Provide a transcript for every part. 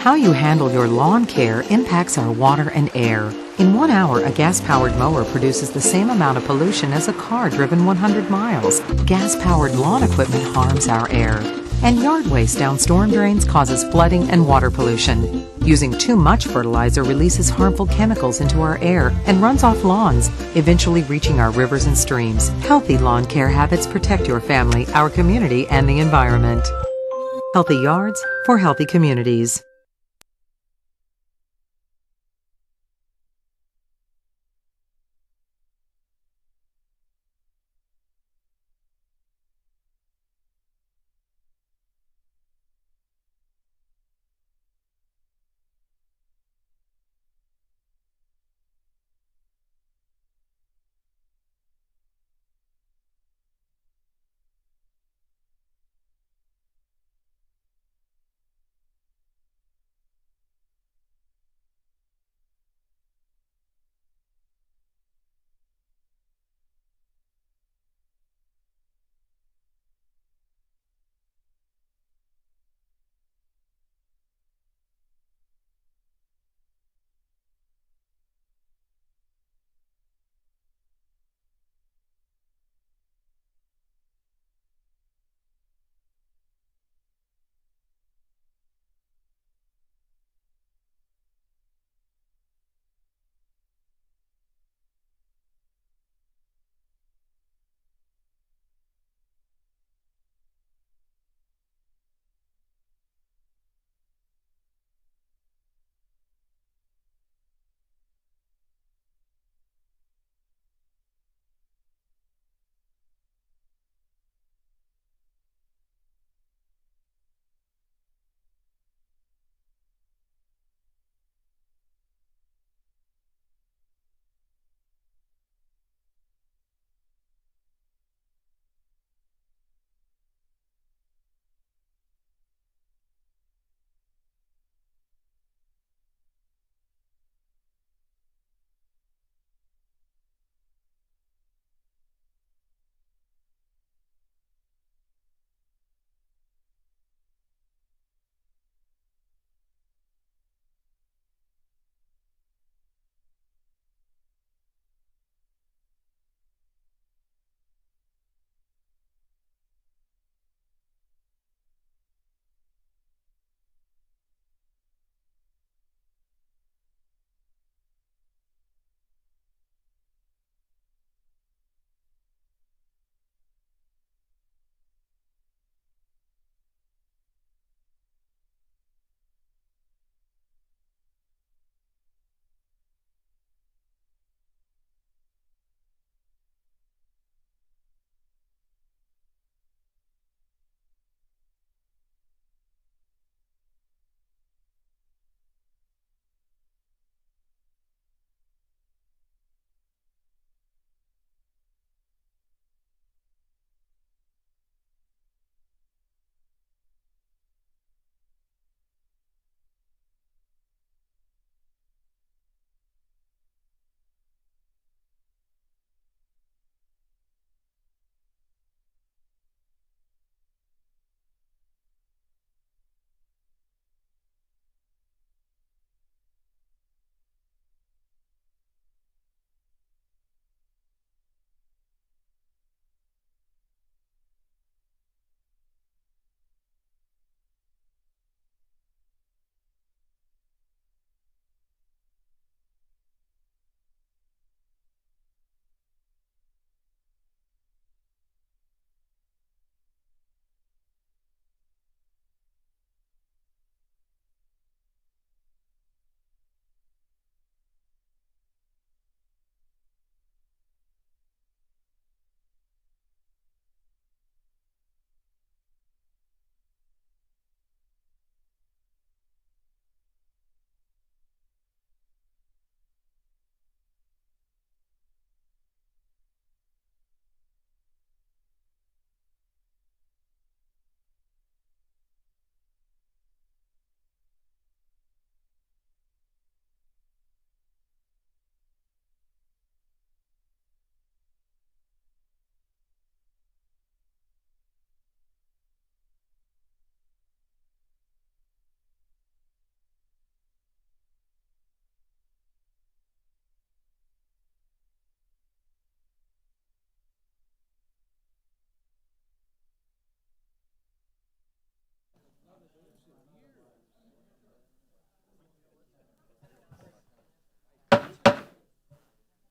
How you handle your lawn care impacts our water and air. In 1 hour, a gas-powered mower produces the same amount of pollution as a car driven 100 miles. Gas-powered lawn equipment harms our air. And yard waste down storm drains causes flooding and water pollution. Using too much fertilizer releases harmful chemicals into our air and runs off lawns, eventually reaching our rivers and streams. Healthy lawn care habits protect your family, our community, and the environment. Healthy yards for healthy communities.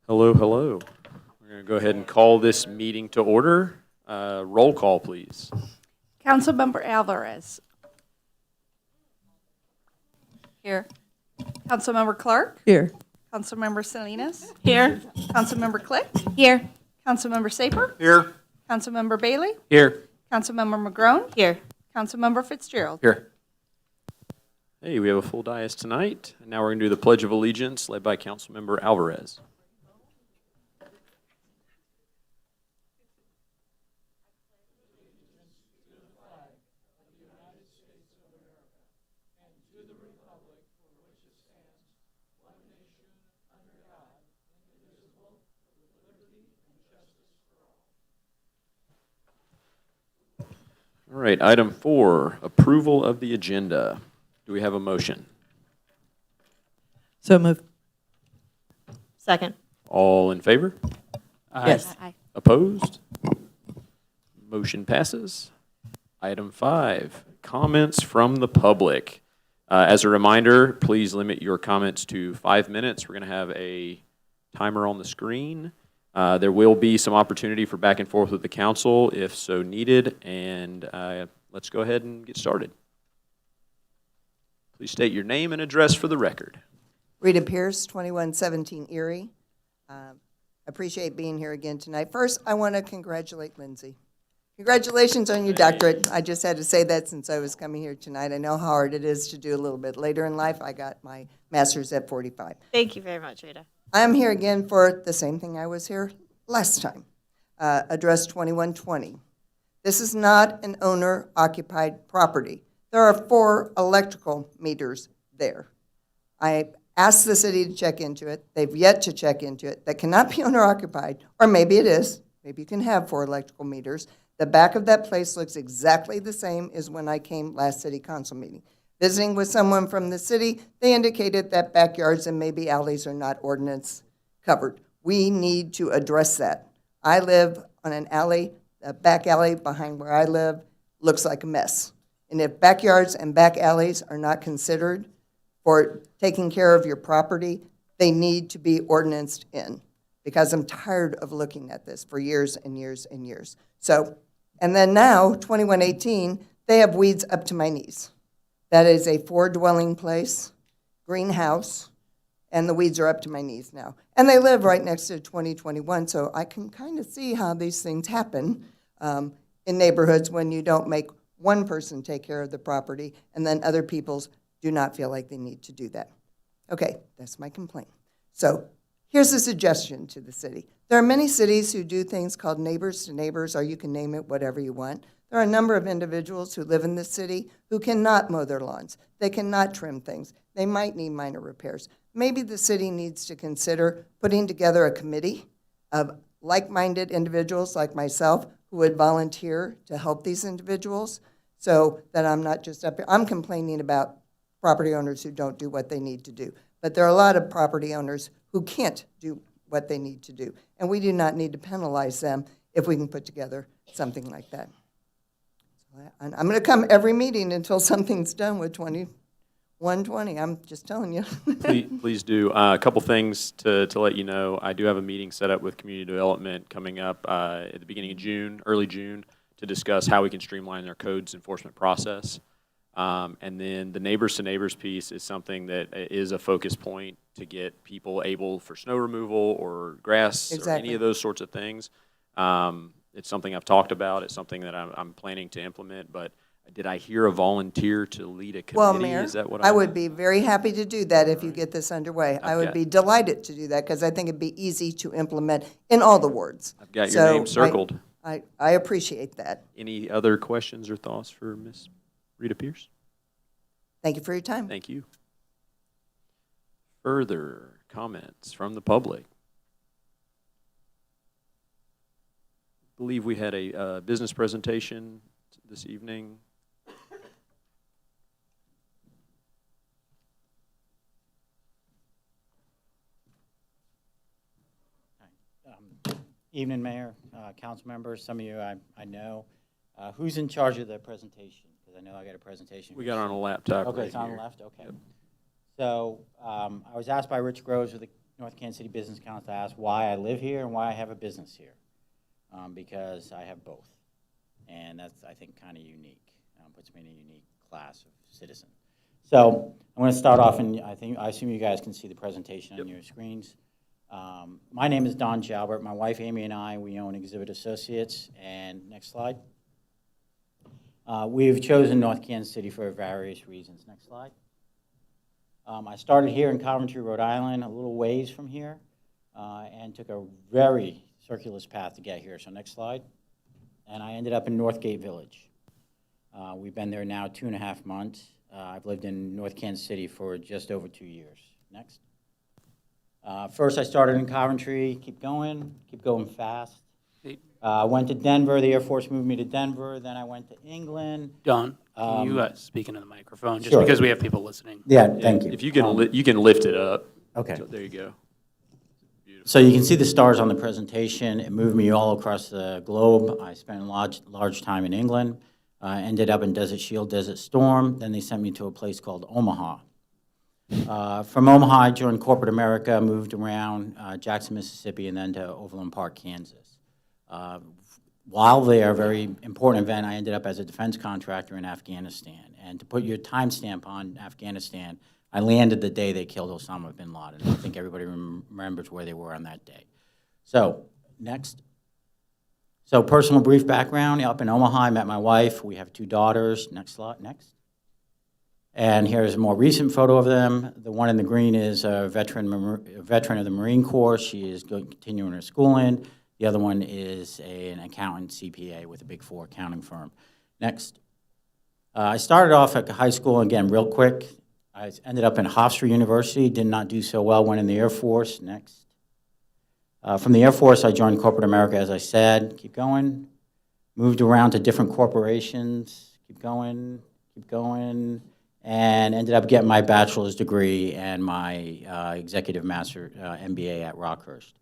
Hello, hello. We're going to go ahead and call this meeting to order. Roll call, please. Councilmember Alvarez. Here. Councilmember Clark. Here. Councilmember Salinas. Here. Councilmember Click. Here. Councilmember Saper. Here. Councilmember Bailey. Here. Councilmember McGrone. Here. Councilmember Fitzgerald. Here. Hey, we have a full dais tonight. And now we're going to do the Pledge of Allegiance led by Councilmember Alvarez. All right, item 4, approval of the agenda. Do we have a motion? So moved. Second. All in favor? Yes. Aye. Opposed? Motion passes. Item 5, comments from the public. As a reminder, please limit your comments to 5 minutes. We're going to have a timer on the screen. There will be some opportunity for back and forth with the council if so needed, and let's go ahead and get started. Please state your name and address for the record. Rita Pierce, 2117 Erie. Appreciate being here again tonight. First, I want to congratulate Lindsay. Congratulations on your doctorate. I just had to say that since I was coming here tonight. I know how hard it is to do a little bit later in life. I got my master's at 45. Thank you very much, Rita. I'm here again for the same thing I was here last time, Address 2120. This is not an owner-occupied property. There are 4 electrical meters there. I asked the city to check into it. They've yet to check into it. That cannot be owner-occupied, or maybe it is. Maybe you can have 4 electrical meters. The back of that place looks exactly the same as when I came last city council meeting. Visiting with someone from the city, they indicated that backyards and maybe alleys are not ordinance covered. We need to address that. I live on an alley, a back alley behind where I live looks like a mess. And if backyards and back alleys are not considered for taking care of your property, they need to be ordinanced in, because I'm tired of looking at this for years and years and years. So, and then now, 2118, they have weeds up to my knees. That is a 4-dwelling place, greenhouse, and the weeds are up to my knees now. And they live right next to 2021, so I can kind of see how these things happen in neighborhoods when you don't make one person take care of the property and then other people's do not feel like they need to do that. Okay, that's my complaint. So here's a suggestion to the city. There are many cities who do things called neighbors to neighbors, or you can name it whatever you want. There are a number of individuals who live in this city who cannot mow their lawns. They cannot trim things. They might need minor repairs. Maybe the city needs to consider putting together a committee of like-minded individuals like myself who would volunteer to help these individuals, so that I'm not just up here. I'm complaining about property owners who don't do what they need to do. But there are a lot of property owners who can't do what they need to do. And we do not need to penalize them if we can put together something like that. I'm going to come every meeting until something's done with 2120. I'm just telling you. Please do. A couple things to let you know. I do have a meeting set up with community development coming up at the beginning of June, early June, to discuss how we can streamline their codes enforcement process. And then the neighbors to neighbors piece is something that is a focus point to get people able for snow removal or grass or any of those sorts of things. It's something I've talked about. It's something that I'm planning to implement. But did I hear a volunteer to lead a committee? Well, Mayor, is that what I would be very happy to do that if you get this underway. I would be delighted to do that because I think it'd be easy to implement in all the wards. I've got your name circled. I appreciate that. Any other questions or thoughts for Ms. Rita Pierce? Thank you for your time. Thank you. Further comments from the public? I believe we had a business presentation this evening. Evening, Mayor, council members. Some of you I know. Who's in charge of the presentation? Because I know I got a presentation. We got it on a laptop. Okay, right it's on here. the left. Okay. Yep. So I was asked by Rich Groves with the North Kansas City Business Council to ask why I live here and why I have a business here, because I have both. And that's, I think, kind of unique. Puts me in a unique class of citizen. So I'm going to start off, and I assume you guys can see the presentation on your screens. My name is Don Jalbert. My wife Amy and I, we own Exhibit Associates. And next slide. We've chosen North Kansas City for various reasons. Next slide. I started here in Coventry, Rhode Island, a little ways from here, and took a very circuitous path to get here. So next slide. And I ended up in Northgate Village. We've been there now 2.5 months. I've lived in North Kansas City for just over 2 years. Next. First, I started in Coventry. Keep going fast. Went to Denver. The Air Force moved me to Denver. Then I went to England. Don, can you speak into the microphone, just sure. because we have people listening? Yeah, thank you. If you can, you can lift it up. Okay. So there you go. So you can see the stars on the presentation. It moved me all across the globe. I spent a large time in England. Ended up in Desert Shield, Desert Storm. Then they sent me to a place called Omaha. From Omaha, I joined corporate America, moved around Jackson, Mississippi, and then to Overland Park, Kansas. While there, a very important event, I ended up as a defense contractor in Afghanistan. And to put your timestamp on Afghanistan, I landed the day they killed Osama bin Laden. I think everybody remembers where they were on that day. So, next. So, personal brief background. Up in Omaha, I met my wife. We have 2 daughters. Next slide. Next. And here's a more recent photo of them. The one in the green is a veteran of the Marine Corps. She is continuing her schooling. The other one is an accountant, CPA, with a Big 4 accounting firm. Next. I started off at high school, again, real quick. I ended up in Hofstra University, did not do so well, went in the Air Force. Next. From the Air Force, I joined corporate America, as I said. Keep going. Moved around to different corporations. Keep going. And ended up getting my bachelor's degree and my executive master MBA at Rockhurst.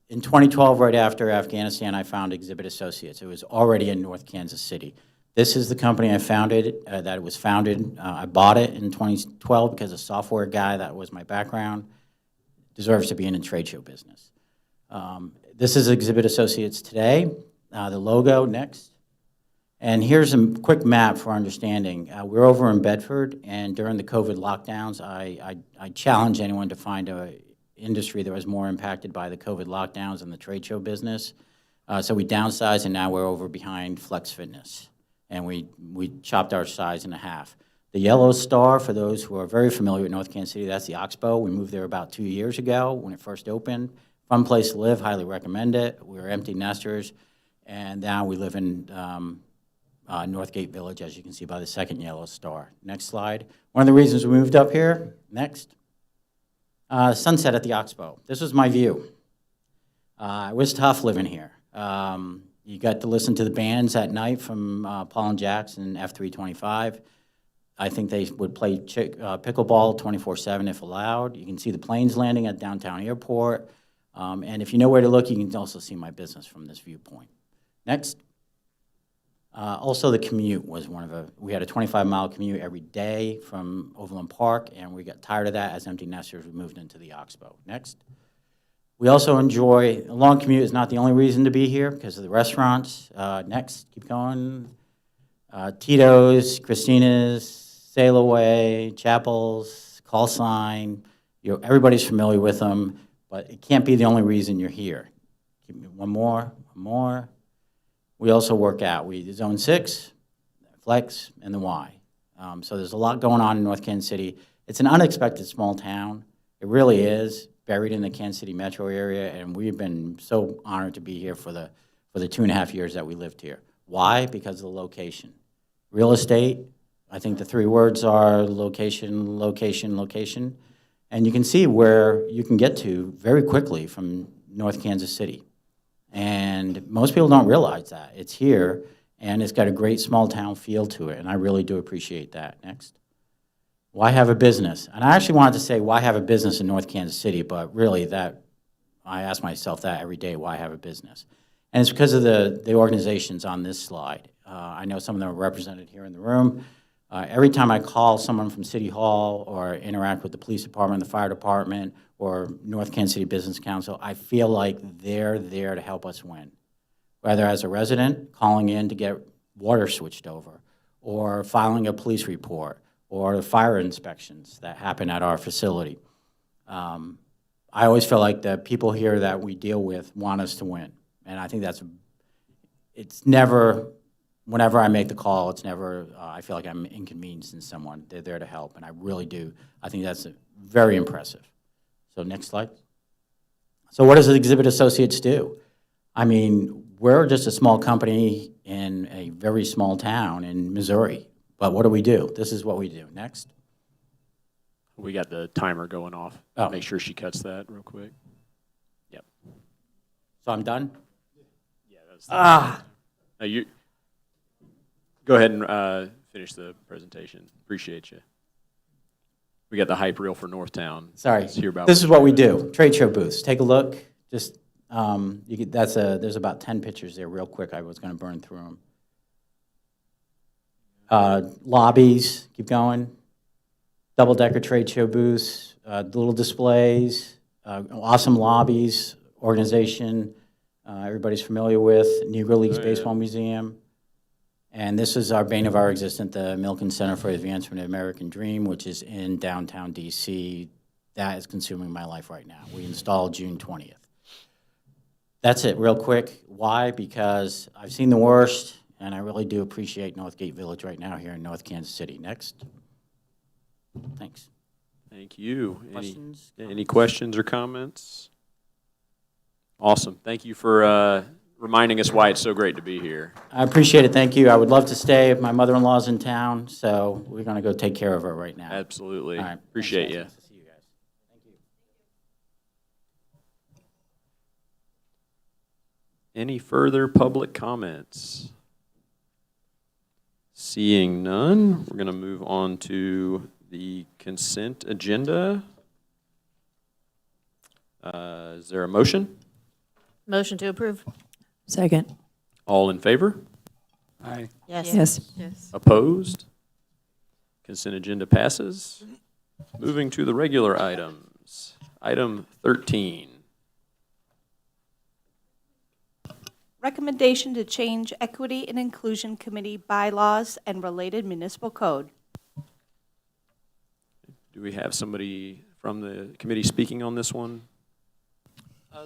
In 2012, right after Afghanistan, I founded Exhibit Associates. It was already in North Kansas City. This is the company I founded, that it was founded. I bought it in 2012 because a software guy, that was my background, deserves to be in a trade show business. This is Exhibit Associates today. The logo, next. And here's a quick map for understanding. We're over in Bedford, and during the COVID lockdowns, I challenge anyone to find an industry that was more impacted by the COVID lockdowns than the trade show business. So we downsized, and now we're over behind Flex Fitness. And we chopped our size in half. The yellow star, for those who are very familiar with North Kansas City, that's the Oxbow. We moved there about 2 years ago when it first opened. Fun place to live, highly recommend it. We were empty nesters, and now we live in Northgate Village, as you can see by the second yellow star. Next slide. One of the reasons we moved up here, next. Sunset at the Oxbow. This was my view. It was tough living here. You got to listen to the bands at night from Paul and Jackson, F325. I think they would play pickleball 24/7 if allowed. You can see the planes landing at downtown airport. And if you know where to look, you can also see my business from this viewpoint. Next. Also, the commute was we had a 25-mile commute every day from Overland Park, and we got tired of that. As empty nesters, we moved into the Oxbow. Next. We also enjoy, a long commute is not the only reason to be here because of the restaurants. Next, keep going. Tito's, Christina's, Sail Away, Chapels, Call Sign. Everybody's familiar with them, but it can't be the only reason you're here. Give me one more. We also work out. We Zone 6, Flex, and the Y. So there's a lot going on in North Kansas City. It's an unexpected small town. It really is, buried in the Kansas City metro area, and we've been so honored to be here for the 2.5 years that we lived here. Why? Because of the location. Real estate, I think the 3 words are location, location, location. And you can see where you can get to very quickly from North Kansas City. And most people don't realize that. It's here, and it's got a great small town feel to it, and I really do appreciate that. Next. Why have a business? And I actually wanted to say, why have a business in North Kansas City? But really, I ask myself that every day, why have a business? And it's because of the organizations on this slide. I know some of them are represented here in the room. Every time I call someone from City Hall or interact with the police department, the fire department, or North Kansas City Business Council, I feel like they're there to help us win. Whether as a resident calling in to get water switched over, or filing a police report, or the fire inspections that happen at our facility. I always feel like the people here that we deal with want us to win. And I think it's never, whenever I make the call, it's never, I feel like I'm inconveniencing someone. They're there to help, and I really do. I think that's very impressive. So next slide. So what does Exhibit Associates do? I mean, we're just a small company in a very small town in Missouri. But what do? This is what we do. Next. We got the timer going off. Oh. Make sure she cuts that real quick. Yep. So I'm done? Yeah, that's no, you go ahead and finish the presentation. Appreciate you. We got the hype reel for Northtown. Sorry. Let's hear about This is what we do. Trade show booths. Take a look. Just there's about 10 pictures there real quick. I was going to burn through them. Lobbies, keep going. Double-decker trade show booths, little displays, awesome lobbies, organization everybody's familiar with, Negro Leagues Baseball Museum. And this is our bane of our existence, the Milken Center for the Advancement of the American Dream, which is in downtown D.C. That is consuming my life right now. We installed June 20th. That's it, real quick. Why? Because I've seen the worst, and I really do appreciate Northgate Village right now here in North Kansas City. Next. Thanks. Thank you. Questions? Any questions or comments? Awesome. Thank you for reminding us why it's so great to be here. I appreciate it. Thank you. I would love to stay. My mother-in-law's in town, so we're going to go take care of her right now. Absolutely. All right. Appreciate Thanks, you. guys. Nice to see you guys. Thank you. Any further public comments? Seeing none, we're going to move on to the consent agenda. Is there a motion? Motion to approve. Second. All in favor? Aye. Yes. Yes. Opposed? Consent agenda passes. Moving to the regular items. Item 13. Recommendation to change Equity and Inclusion Committee bylaws and related municipal code. Do we have somebody from the committee speaking on this one?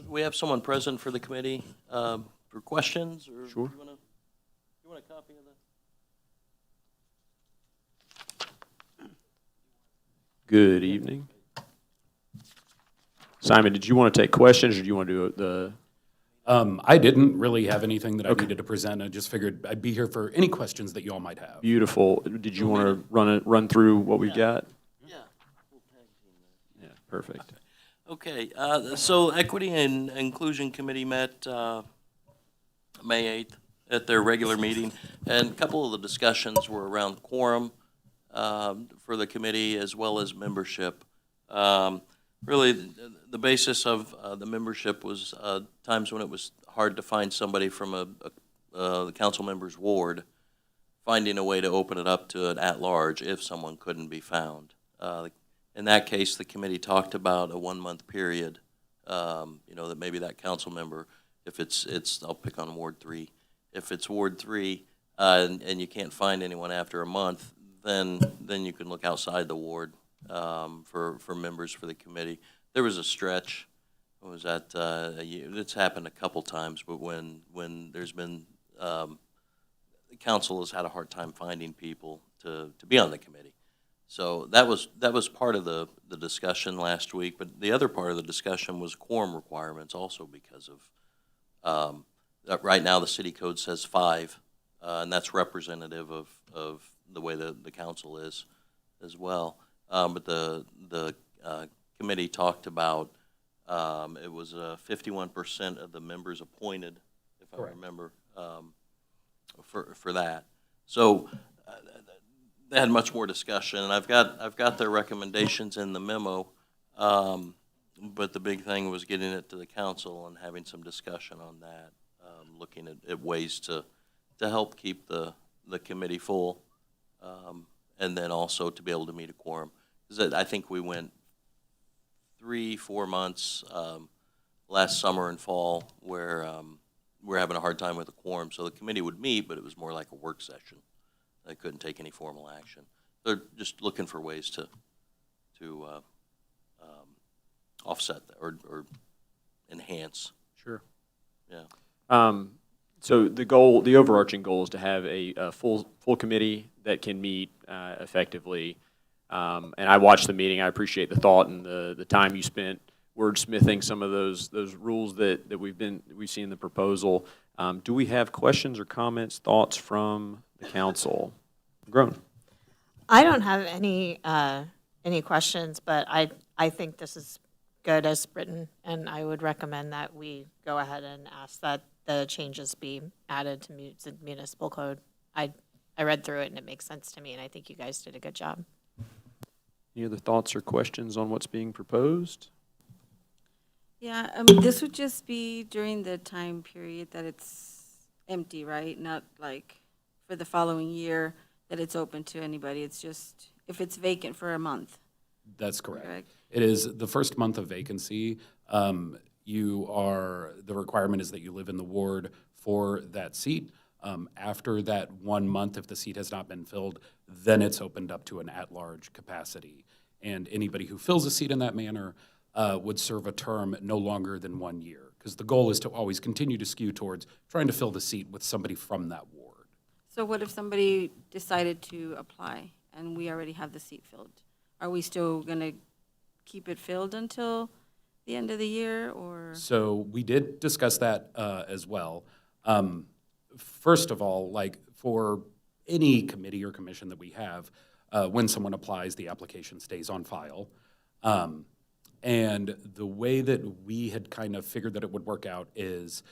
We have someone present for the committee for questions, or Sure. you want a copy of that? Good evening. Simon, did you want to take questions, or do you want to do the? I didn't really have anything that I needed to present. I just figured I'd be here for any questions that you all might have. Beautiful. Did you want to run through what we've got? Yeah. We'll tag team that. Yeah, perfect. Okay, so Equity and Inclusion Committee met May 8th at their regular meeting, and a couple of the discussions were around quorum for the committee as well as membership. Really, the basis of the membership was times when it was hard to find somebody from the council member's ward, finding a way to open it up to an at-large if someone couldn't be found. In that case, the committee talked about a 1-month period, that maybe that council member, if it's I'll pick on Ward 3. If it's Ward 3 and you can't find anyone after a month, then you can look outside the ward for members for the committee. There was a stretch. What was that? It's happened a couple times, but when there's been the council has had a hard time finding people to be on the committee. So that was part of the discussion last week, but the other part of the discussion was quorum requirements also because of right now the city code says 5, and that's representative of the way the council is as well. But the committee talked about it was 51% of the members appointed, if I remember, for that. So they had much more discussion, and I've got their recommendations in the memo. But the big thing was getting it to the council and having some discussion on that, looking at ways to help keep the committee full, and then also to be able to meet a quorum. 'Cause I think we went 3-4 months last summer and fall where we're having a hard time with a quorum. So the committee would meet, but it was more like a work session. They couldn't take any formal action. They're just looking for ways to offset that or enhance. Sure. Yeah. So the overarching goal is to have a full committee that can meet effectively. And I watched the meeting. I appreciate the thought and the time you spent wordsmithing some of those rules that we've seen in the proposal. Do we have questions or comments, thoughts from the council? Groan. I don't have any questions, but I think this is good as written, and I would recommend that we go ahead and ask that the changes be added to municipal code. I read through it, and it makes sense to me, and I think you guys did a good job. Any other thoughts or questions on what's being proposed? Yeah, this would just be during the time period that it's empty, right? Not like for the following year that it's open to anybody. It's just if it's vacant for a month. That's correct. Correct. It is the first month of vacancy. The requirement is that you live in the ward for that seat. After that 1 month, if the seat has not been filled, then it's opened up to an at-large capacity. And anybody who fills a seat in that manner would serve a term no longer than 1 year, because the goal is to always continue to skew towards trying to fill the seat with somebody from that ward. So what if somebody decided to apply and we already have the seat filled? Are we still going to keep it filled until the end of the year, or? So we did discuss that as well. First of all, like for any committee or commission that we have, when someone applies, the application stays on file. And the way that we had kind of figured that it would work out is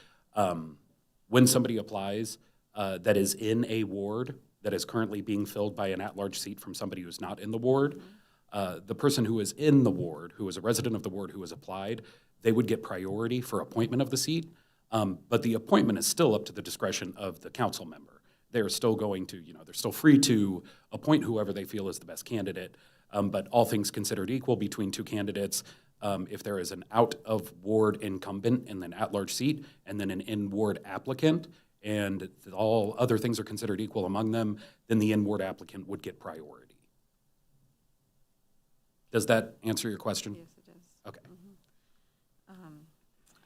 when somebody applies that is in a ward that is currently being filled by an at-large seat from somebody who's not in the ward, the person who is in the ward, who is a resident of the ward who has applied, they would get priority for appointment of the seat. But the appointment is still up to the discretion of the council member. They're still going to, they're still free to appoint whoever they feel is the best candidate. But all things considered equal between two candidates, if there is an out-of-ward incumbent and an at-large seat, and then an in-ward applicant, and all other things are considered equal among them, then the in-ward applicant would get priority. Does that answer your question? Yes, it does. Okay.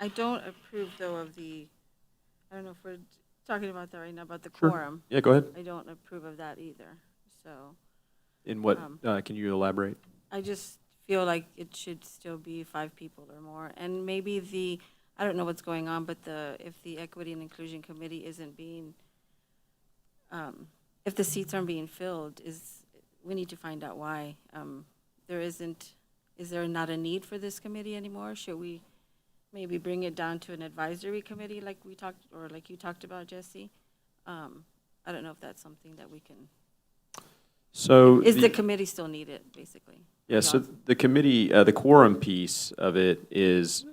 I don't approve, though, of I don't know if we're talking about that right now, about the Sure. quorum. Yeah, go ahead. I don't approve of that either. So In what, can you elaborate? I just feel like it should still be 5 people or more. And maybe I don't know what's going on, but if the Equity and Inclusion Committee isn't being, if the seats aren't being filled, we need to find out why. Is there not a need for this committee anymore? Should we maybe bring it down to an advisory committee like we talked, or like you talked about, Jesse? I don't know if that's something that we can, So is the committee still needed, basically? Yeah, so the committee, the quorum piece of it is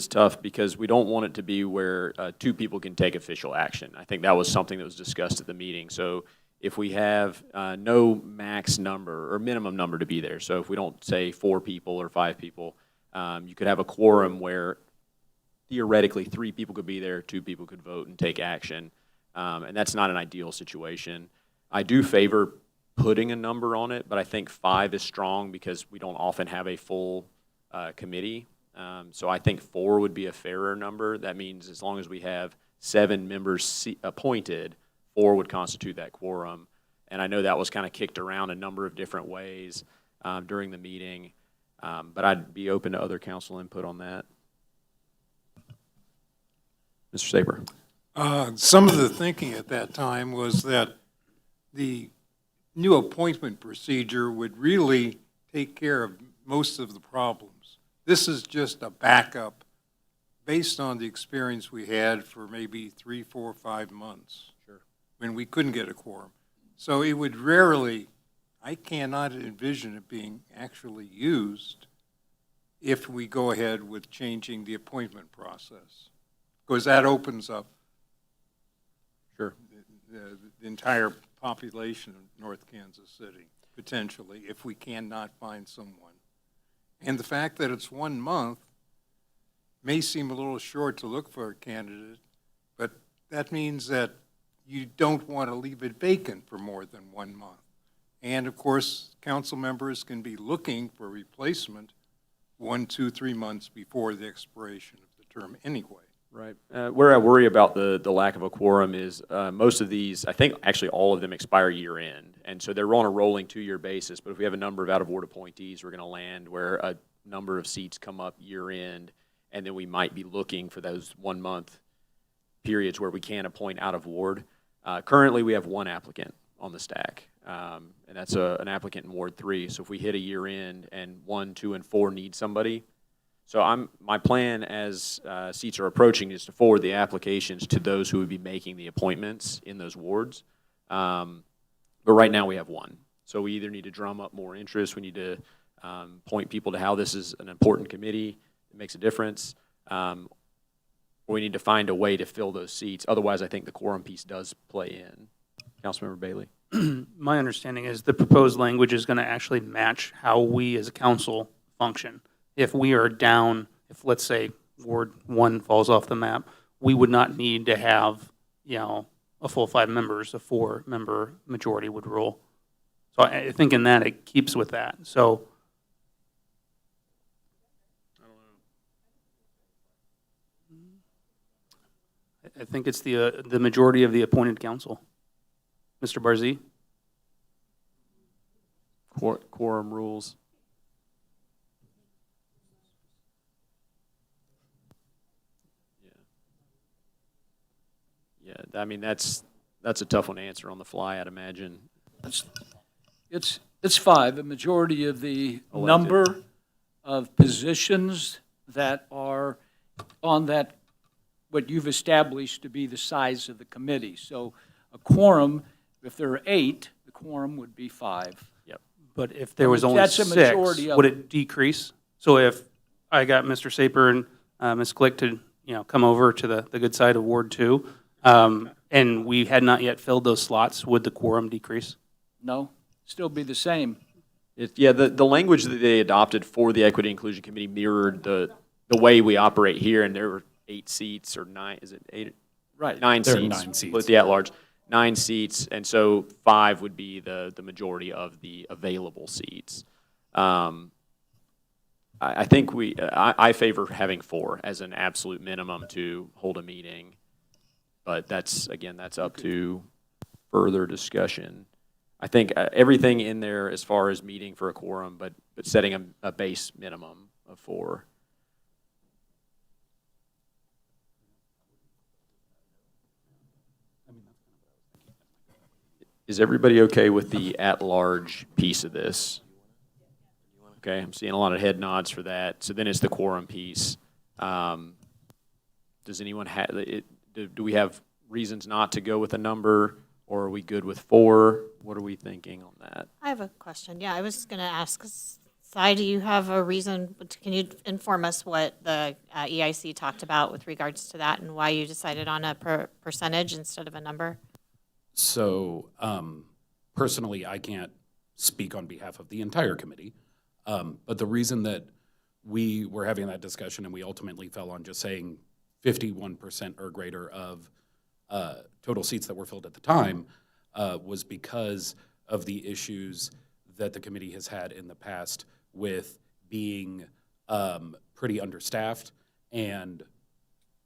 tough because we don't want it to be where 2 people can take official action. I think that was something that was discussed at the meeting. So if we have no max number or minimum number to be there, so if we don't say 4 people or 5 people, you could have a quorum where theoretically 3 people could be there, 2 people could vote and take action, and that's not an ideal situation. I do favor putting a number on it, but I think 5 is strong because we don't often have a full committee. So I think 4 would be a fairer number. That means as long as we have 7 members appointed, 4 would constitute that quorum. And I know that was kind of kicked around a number of different ways during the meeting, but I'd be open to other council input on that. Mr. Saper. Some of the thinking at that time was that the new appointment procedure would really take care of most of the problems. This is just a backup based on the experience we had for maybe 3, 4, 5 months. Sure. When we couldn't get a quorum. So it would rarely, I cannot envision it being actually used if we go ahead with changing the appointment process. Because that opens up Sure. the entire population of North Kansas City. potentially, if we cannot find someone. And the fact that it's 1 month may seem a little short to look for a candidate, but that means that you don't want to leave it vacant for more than 1 month. And of course, council members can be looking for replacement 1, 2, 3 months before the expiration of the term anyway. Right. Where I worry about the lack of a quorum is most of these, I think actually all of them expire year end. And so they're on a rolling 2-year basis. But if we have a number of out-of-ward appointees, we're going to land where a number of seats come up year end. And then we might be looking for those 1 month periods where we can appoint out of ward. Currently, we have 1 applicant on the stack. And that's an applicant in Ward 3. So if we hit a year end and 1, 2, and 4 need somebody, so my plan as seats are approaching is to forward the applications to those who would be making the appointments in those wards. But right now we have 1. So we either need to drum up more interest, we need to point people to how this is an important committee, it makes a difference, or we need to find a way to fill those seats. Otherwise, I think the quorum piece does play in. Councilmember Bailey. My understanding is the proposed language is going to actually match how we as a council function. If we are down, if let's say Ward 1 falls off the map, we would not need to have, a full 5 members, a 4-member majority would rule. So I think in that it keeps with that. So I think it's the majority of the appointed council. Mr. Barzee? Quorum rules. Yeah, I mean, that's a tough one to answer on the fly, I'd imagine. It's 5, a majority of the Elected. number of positions that are on that, what you've established to be the size of the committee. So a quorum, if there are 8, the quorum would be 5. Yep. But if there was only That's a 6, majority of would it. it decrease? So if I got Mr. Saper and Ms. Click to, come over to the good side of Ward 2, and we had not yet filled those slots, would the quorum decrease? No, still be the same. The language that they adopted for the Equity Inclusion Committee mirrored the way we operate here, and there were 8 seats or 9, is it 8? Right. 9 There are seats. 9 seats. With the at-large, 9 seats, and so 5 would be the majority of the available seats. I think I favor having 4 as an absolute minimum to hold a meeting, but that's up to further discussion. I think everything in there as far as meeting for a quorum, but setting a base minimum of 4. Is everybody okay with the at-large piece of this? Okay, I'm seeing a lot of head nods for that. So then it's the quorum piece. Does anyone have, do we have reasons not to go with a number, or are we good with 4? What are we thinking on that? I have a question. Yeah, I was going to ask, Cy, do you have a reason, can you inform us what the EIC talked about with regards to that and why you decided on a percentage instead of a number? So personally, I can't speak on behalf of the entire committee, but the reason that we were having that discussion and we ultimately fell on just saying 51% or greater of total seats that were filled at the time was because of the issues that the committee has had in the past with being pretty understaffed and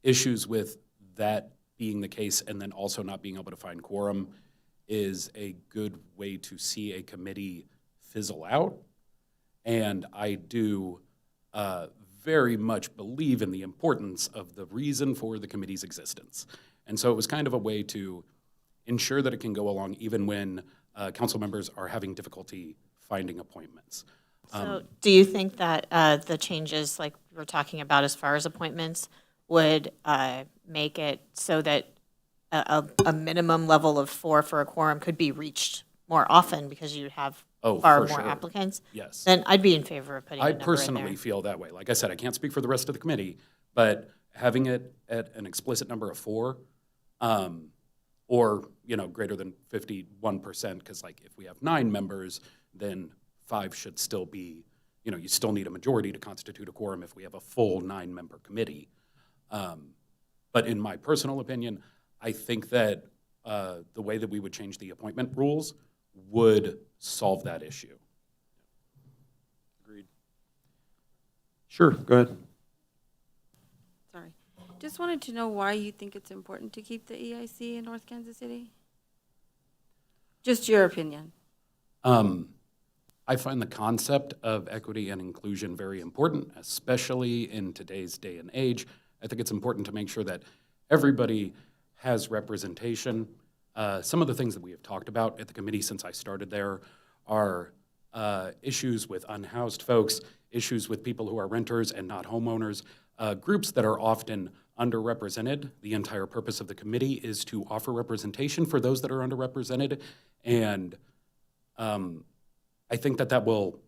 issues with that being the case and then also not being able to find quorum is a good way to see a committee fizzle out. And I do very much believe in the importance of the reason for the committee's existence. And so it was kind of a way to ensure that it can go along even when council members are having difficulty finding appointments. So do you think that the changes like we're talking about as far as appointments would make it so that a minimum level of 4 for a quorum could be reached more often because you have far for more sure. applicants? Yes. Then I'd be in favor of putting a I number in personally there. feel that way. Like I said, I can't speak for the rest of the committee, but having it at an explicit number of 4, or greater than 51%, because like if we have 9 members, then 5 should still be, you still need a majority to constitute a quorum if we have a full 9-member committee. But in my personal opinion, I think that the way that we would change the appointment rules would solve that issue. Agreed. Sure, go ahead. Sorry. Just wanted to know why you think it's important to keep the EIC in North Kansas City? Just your opinion. I find the concept of equity and inclusion very important, especially in today's day and age. I think it's important to make sure that everybody has representation. Some of the things that we have talked about at the committee since I started there are issues with unhoused folks, issues with people who are renters and not homeowners, groups that are often underrepresented. The entire purpose of the committee is to offer representation for those that are underrepresented, and I think that will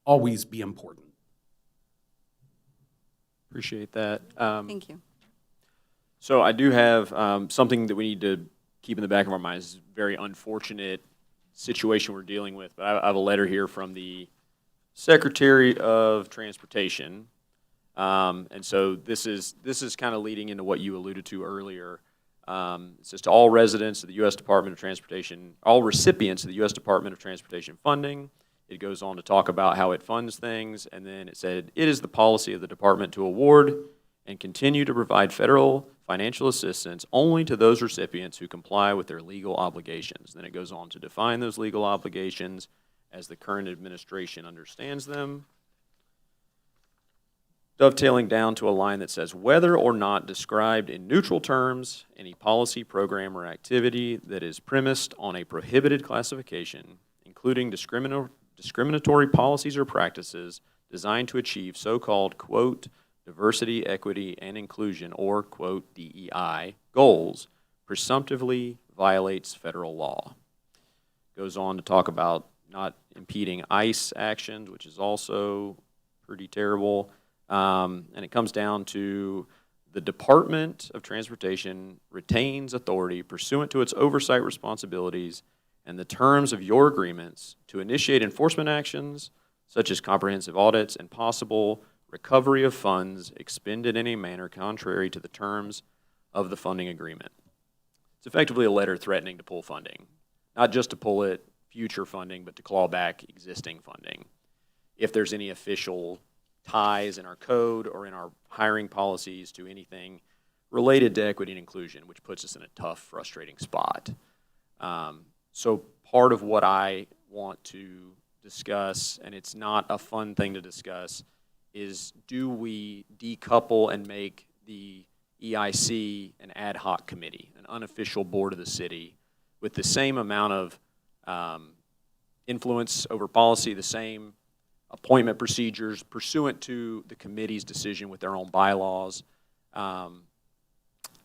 always be important. Appreciate that. Thank you. So I do have something that we need to keep in the back of our minds. It's a very unfortunate situation we're dealing with, but I have a letter here from the Secretary of Transportation. And so this is kind of leading into what you alluded to earlier. It says to all residents of the U.S. Department of Transportation, all recipients of the U.S. Department of Transportation funding. It goes on to talk about how it funds things, and then it said, it is the policy of the department to award and continue to provide federal financial assistance only to those recipients who comply with their legal obligations. Then it goes on to define those legal obligations as the current administration understands them, dovetailing down to a line that says, whether or not described in neutral terms, any policy, program, or activity that is premised on a prohibited classification, including discriminatory policies or practices designed to achieve so-called, quote, diversity, equity, and inclusion, or, quote, DEI, goals, presumptively violates federal law. Goes on to talk about not impeding ICE actions, which is also pretty terrible. And it comes down to the Department of Transportation retains authority pursuant to its oversight responsibilities and the terms of your agreements to initiate enforcement actions such as comprehensive audits and possible recovery of funds expended in a manner contrary to the terms of the funding agreement. It's effectively a letter threatening to pull funding, not just to pull it future funding, but to claw back existing funding. If there's any official ties in our code or in our hiring policies to anything related to equity and inclusion, which puts us in a tough, frustrating spot. So part of what I want to discuss, and it's not a fun thing to discuss, is do we decouple and make the EIC an ad hoc committee, an unofficial board of the city, with the same amount of influence over policy, the same appointment procedures pursuant to the committee's decision with their own bylaws.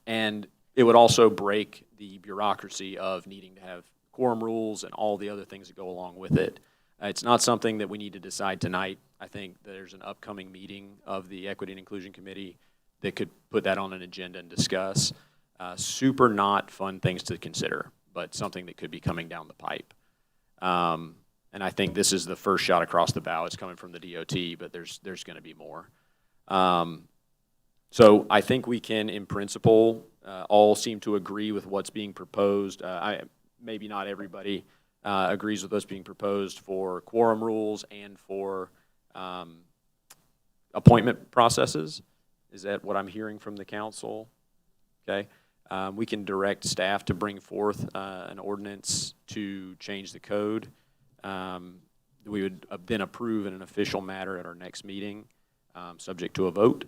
And it would also break the bureaucracy of needing to have quorum rules and all the other things that go along with it. It's not something that we need to decide tonight. I think there's an upcoming meeting of the Equity and Inclusion Committee that could put that on an agenda and discuss. Super not fun things to consider, but something that could be coming down the pipe. And I think this is the first shot across the bow. It's coming from the DOT, but there's going to be more. So I think we can, in principle, all seem to agree with what's being proposed. Maybe not everybody agrees with what's being proposed for quorum rules and for appointment processes. Is that what I'm hearing from the council? Okay. We can direct staff to bring forth an ordinance to change the code. We would then approve in an official matter at our next meeting, subject to a vote.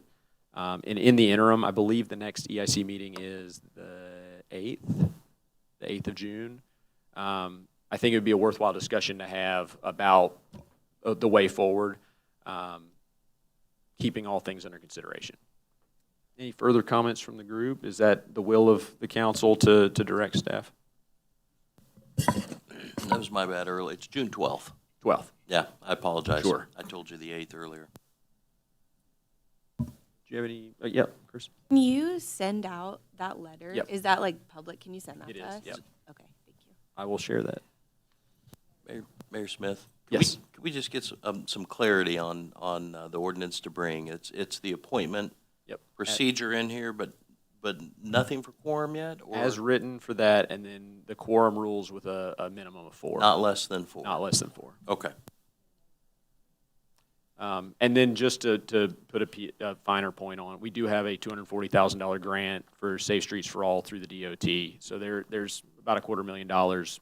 And in the interim, I believe the next EIC meeting is the 8th of June. I think it would be a worthwhile discussion to have about the way forward, keeping all things under consideration. Any further comments from the group? Is that the will of the council to direct staff? That was my bad earlier. It's June 12th. 12th. Yeah, I apologize. Sure. I told you the 8th earlier. Do you have any? Yeah, Chris. Can you send out that letter? Yep. Is that like public? Can you send that It to is, us? yep. Okay, thank you. I will share that. Mayor Smith, Yes. Could we just get some clarity on the ordinance to bring? It's the appointment Yep. procedure in here, but nothing for quorum yet? Or As written for that, and then the quorum rules with a minimum of 4. not less than 4? Not less than 4. Okay. And then just to put a finer point on it, we do have a $240,000 grant for Safe Streets for All through the DOT. So there's about $250,000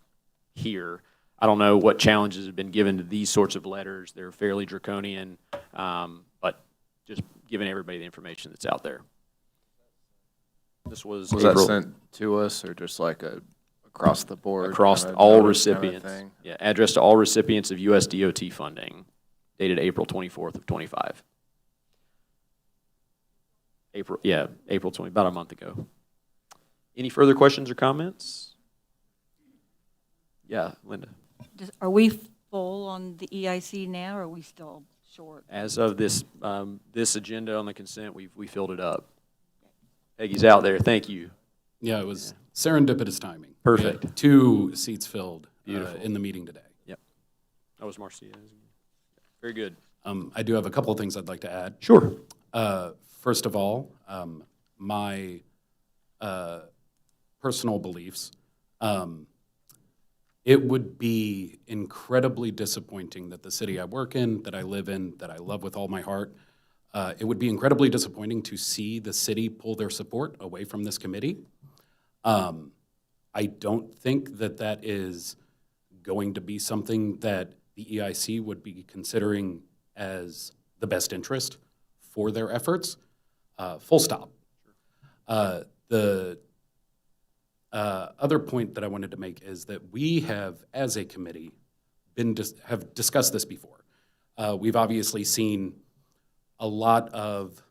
here. I don't know what challenges have been given to these sorts of letters. They're fairly draconian, but just giving everybody the information that's out there. This was Was that April- sent to us or just like a across the board? across kinda all notice kinda recipients. thing? Yeah, addressed to all recipients of US DOT funding, dated April 24th of 25. April 20, about a month ago. Any further questions or comments? Yeah, Linda. Are we full on the EIC now, or are we still short? As of this agenda on the consent, we filled it up. Peggy's out there. Thank you. Yeah, it was serendipitous timing. Perfect. We had 2 seats filled Beautiful. in the meeting today. Yep. That was Marcia. Very good. I do have a couple of things I'd like to add. Sure. First of all, my personal beliefs. It would be incredibly disappointing that the city I work in, that I live in, that I love with all my heart, it would be incredibly disappointing to see the city pull their support away from this committee. I don't think that that is going to be something that the EIC would be considering as the best interest for their efforts. Full stop. The other point that I wanted to make is that we have, as a committee, have discussed this before. We've obviously seen a lot of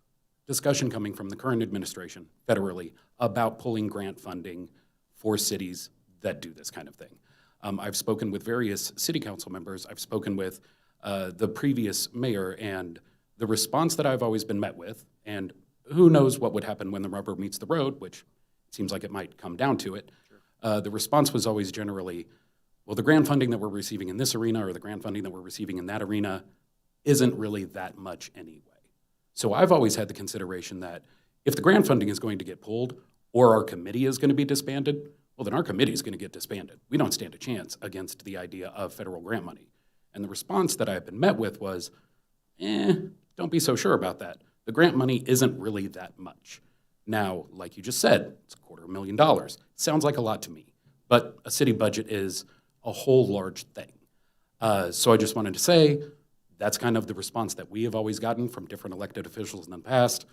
discussion coming from the current administration federally about pulling grant funding for cities that do this kind of thing. I've spoken with various city council members. I've spoken with the previous mayor, and the response that I've always been met with, and who knows what would happen when the rubber meets the road, which seems like it might come down to it. The response was always generally, well, the grant funding that we're receiving in this arena or the grant funding that we're receiving in that arena isn't really that much anyway. So I've always had the consideration that if the grant funding is going to get pulled or our committee is going to be disbanded, well, then our committee is going to get disbanded. We don't stand a chance against the idea of federal grant money. And the response that I've been met with was, don't be so sure about that. The grant money isn't really that much. Now, like you just said, it's $250,000. Sounds like a lot to me, but a city budget is a whole large thing. So I just wanted to say that's kind of the response that we have always gotten from different elected officials in the past.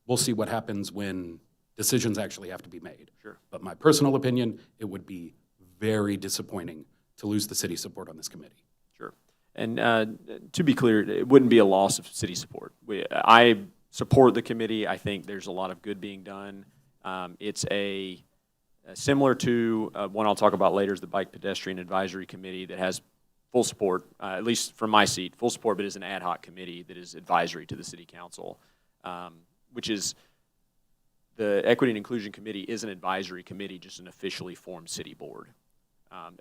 We'll see what happens when decisions actually have to be made. Sure. But my personal opinion, it would be very disappointing to lose the city's support on this committee. Sure. And to be clear, it wouldn't be a loss of city support. I support the committee. I think there's a lot of good being done. It's similar to one I'll talk about later is the Bike Pedestrian Advisory Committee that has full support, at least from my seat, full support, but is an ad hoc committee that is advisory to the city council, which is the Equity and Inclusion Committee is an advisory committee, just an officially formed city board.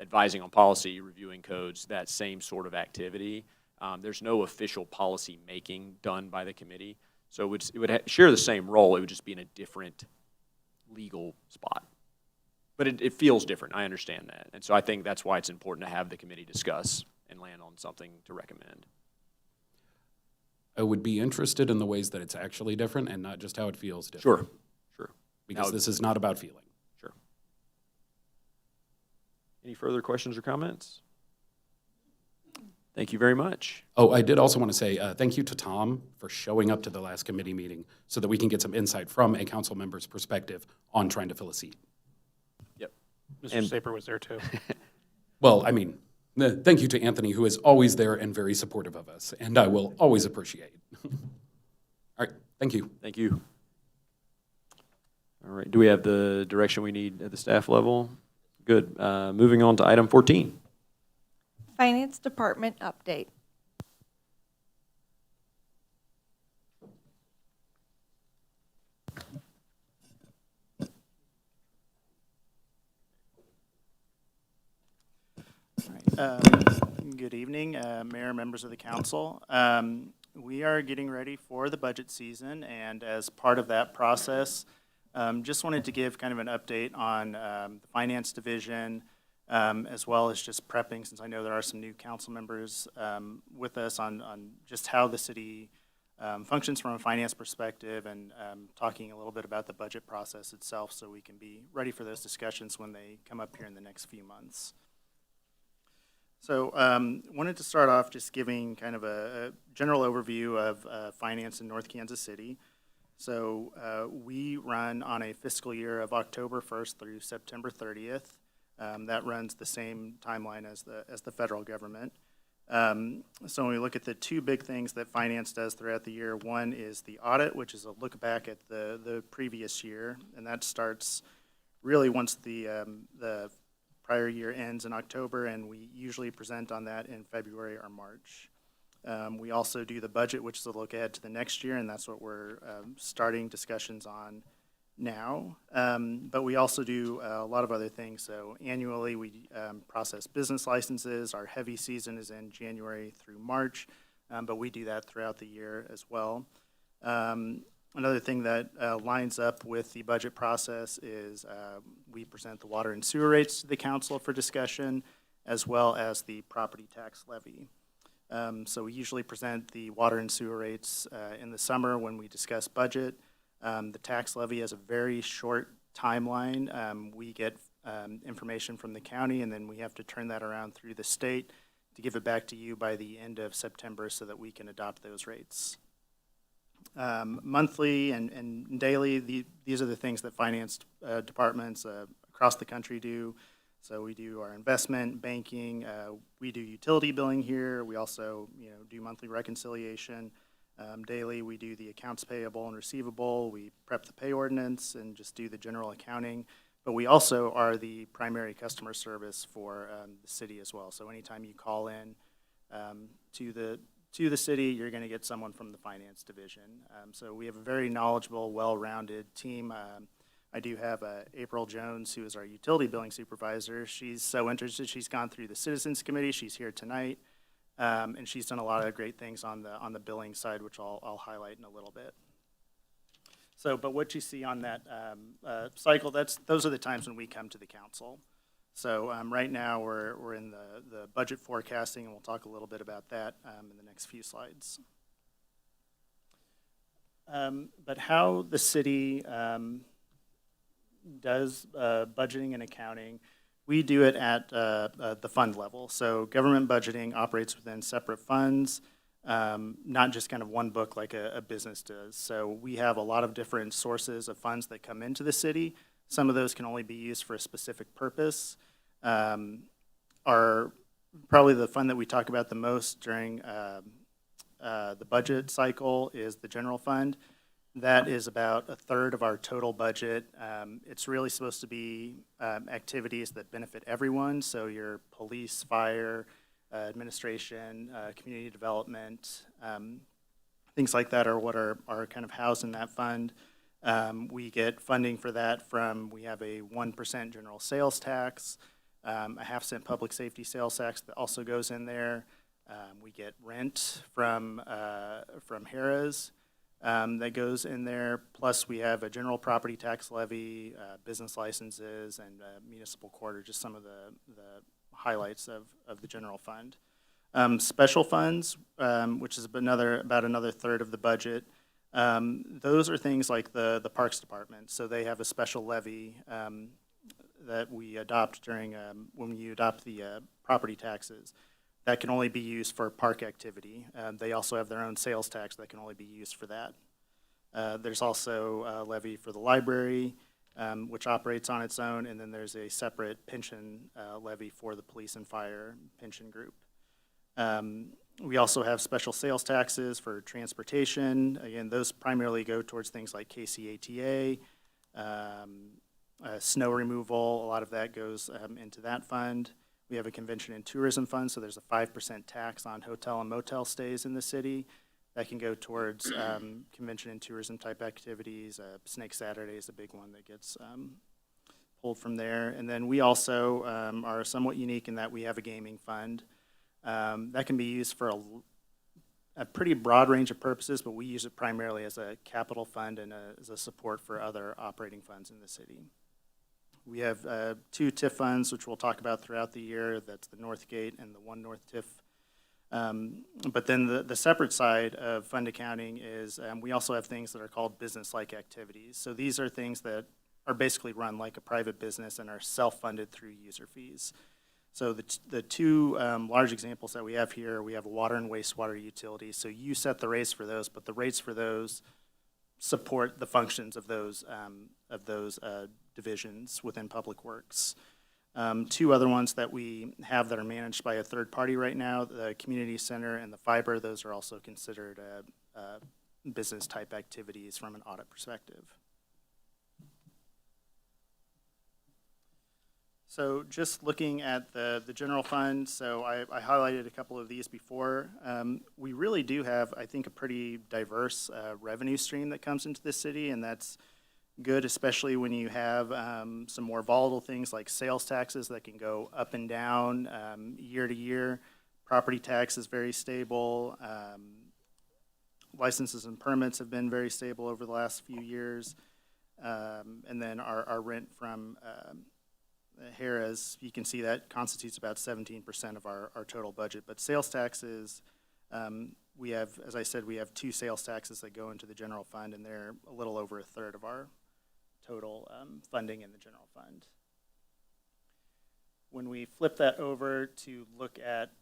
Advising on policy, reviewing codes, that same sort of activity. There's no official policy making done by the committee. So it would share the same role, it would just be in a different legal spot. But it feels different, I understand that. And so I think that's why it's important to have the committee discuss and land on something to recommend. I would be interested in the ways that it's actually different and not just how it feels different. Sure, sure. Because Now, this is not about feeling. Sure. Any further questions or comments? Thank you very much. Oh, I did also want to say thank you to Tom for showing up to the last committee meeting so that we can get some insight from a council member's perspective on trying to fill a seat. Yep. Mr. Saper was there too. Well, I mean, thank you to Anthony, who is always there and very supportive of us, and I will always appreciate. All right, thank you. Thank you. All right, do we have the direction we need at the staff level? Good. Moving on to item 14. Finance Department update. Good evening, Mayor, members of the council. We are getting ready for the budget season, and as part of that process, just wanted to give kind of an update on the Finance Division, as well as just prepping, since I know there are some new council members with us on just how the city functions from a finance perspective, and talking a little bit about the budget process itself so we can be ready for those discussions when they come up here in the next few months. So wanted to start off just giving kind of a general overview of finance in North Kansas City. So we run on a fiscal year of October 1st through September 30th. That runs the same timeline as the federal government. So when we look at the two big things that finance does throughout the year, one is the audit, which is a look back at the previous year, and that starts really once the prior year ends in October, and we usually present on that in February or March. We also do the budget, which is a look ahead to the next year, and that's what we're starting discussions on now. But we also do a lot of other things. So annually, we process business licenses. Our heavy season is in January through March, but we do that throughout the year as well. Another thing that lines up with the budget process is we present the water and sewer rates to the council for discussion, as well as the property tax levy. So we usually present the water and sewer rates in the summer when we discuss budget. The tax levy has a very short timeline. We get information from the county, and then we have to turn that around through the state to give it back to you by the end of September so that we can adopt those rates. Monthly and daily, these are the things that finance departments across the country do. So we do our investment, banking, we do utility billing here. We also, do monthly reconciliation. Daily, we do the accounts payable and receivable. We prep the pay ordinance and just do the general accounting. But we also are the primary customer service for the city as well. So anytime you call in to the city, you're going to get someone from the finance division. So we have a very knowledgeable, well-rounded team. I do have April Jones, who is our utility billing supervisor. She's so interested. She's gone through the Citizens Committee. She's here tonight. And she's done a lot of great things on the billing side, which I'll highlight in a little bit. So, but what you see on that cycle, those are the times when we come to the council. So right now we're in the budget forecasting, and we'll talk a little bit about that in the next few slides. But how the city does budgeting and accounting, we do it at the fund level. So government budgeting operates within separate funds, not just kind of one book like a business does. So we have a lot of different sources of funds that come into the city. Some of those can only be used for a specific purpose. Probably the fund that we talk about the most during the budget cycle is the general fund. That is about a third of our total budget. It's really supposed to be activities that benefit everyone, so your police, fire, administration, community development, things like that are what are kind of housed in that fund. We get funding for that we have a 1% general sales tax, a 0.5 public safety sales tax that also goes in there. We get rent from Harrah's. That goes in there, plus we have a general property tax levy, business licenses, and municipal court are just some of the highlights of the general fund. Special funds, which is about another third of the budget, those are things like the Parks Department. So they have a special levy that we adopt during when you adopt the property taxes. That can only be used for park activity. They also have their own sales tax that can only be used for that. There's also a levy for the library, which operates on its own, and then there's a separate pension levy for the police and fire pension group. We also have special sales taxes for transportation. Again, those primarily go towards things like KCATA, snow removal. A lot of that goes into that fund. We have a convention and tourism fund, so there's a 5% tax on hotel and motel stays in the city. That can go towards convention and tourism type activities. Snake Saturday is a big one that gets pulled from there. And then we also are somewhat unique in that we have a gaming fund. That can be used for a pretty broad range of purposes, but we use it primarily as a capital fund and as a support for other operating funds in the city. We have 2 TIF funds, which we'll talk about throughout the year. That's the Northgate and the One North TIF. But then the separate side of fund accounting is we also have things that are called business-like activities. So these are things that are basically run like a private business and are self-funded through user fees. So the 2 large examples that we have here, we have water and wastewater utilities. So you set the rates for those, but the rates for those support the functions of those divisions within Public Works. 2 other ones that we have that are managed by a third party right now, the community center and the fiber, those are also considered business type activities from an audit perspective. So just looking at the general fund, so I highlighted a couple of these before. We really do have, I think, a pretty diverse revenue stream that comes into the city, and that's good, especially when you have some more volatile things like sales taxes that can go up and down year to year. Property tax is very stable. Licenses and permits have been very stable over the last few years. And then our rent from Harrah's, you can see that constitutes about 17% of our total budget. But sales taxes, we have, as I said, we have 2 sales taxes that go into the general fund, and they're a little over a third of our total funding in the general fund. When we flip that over to look at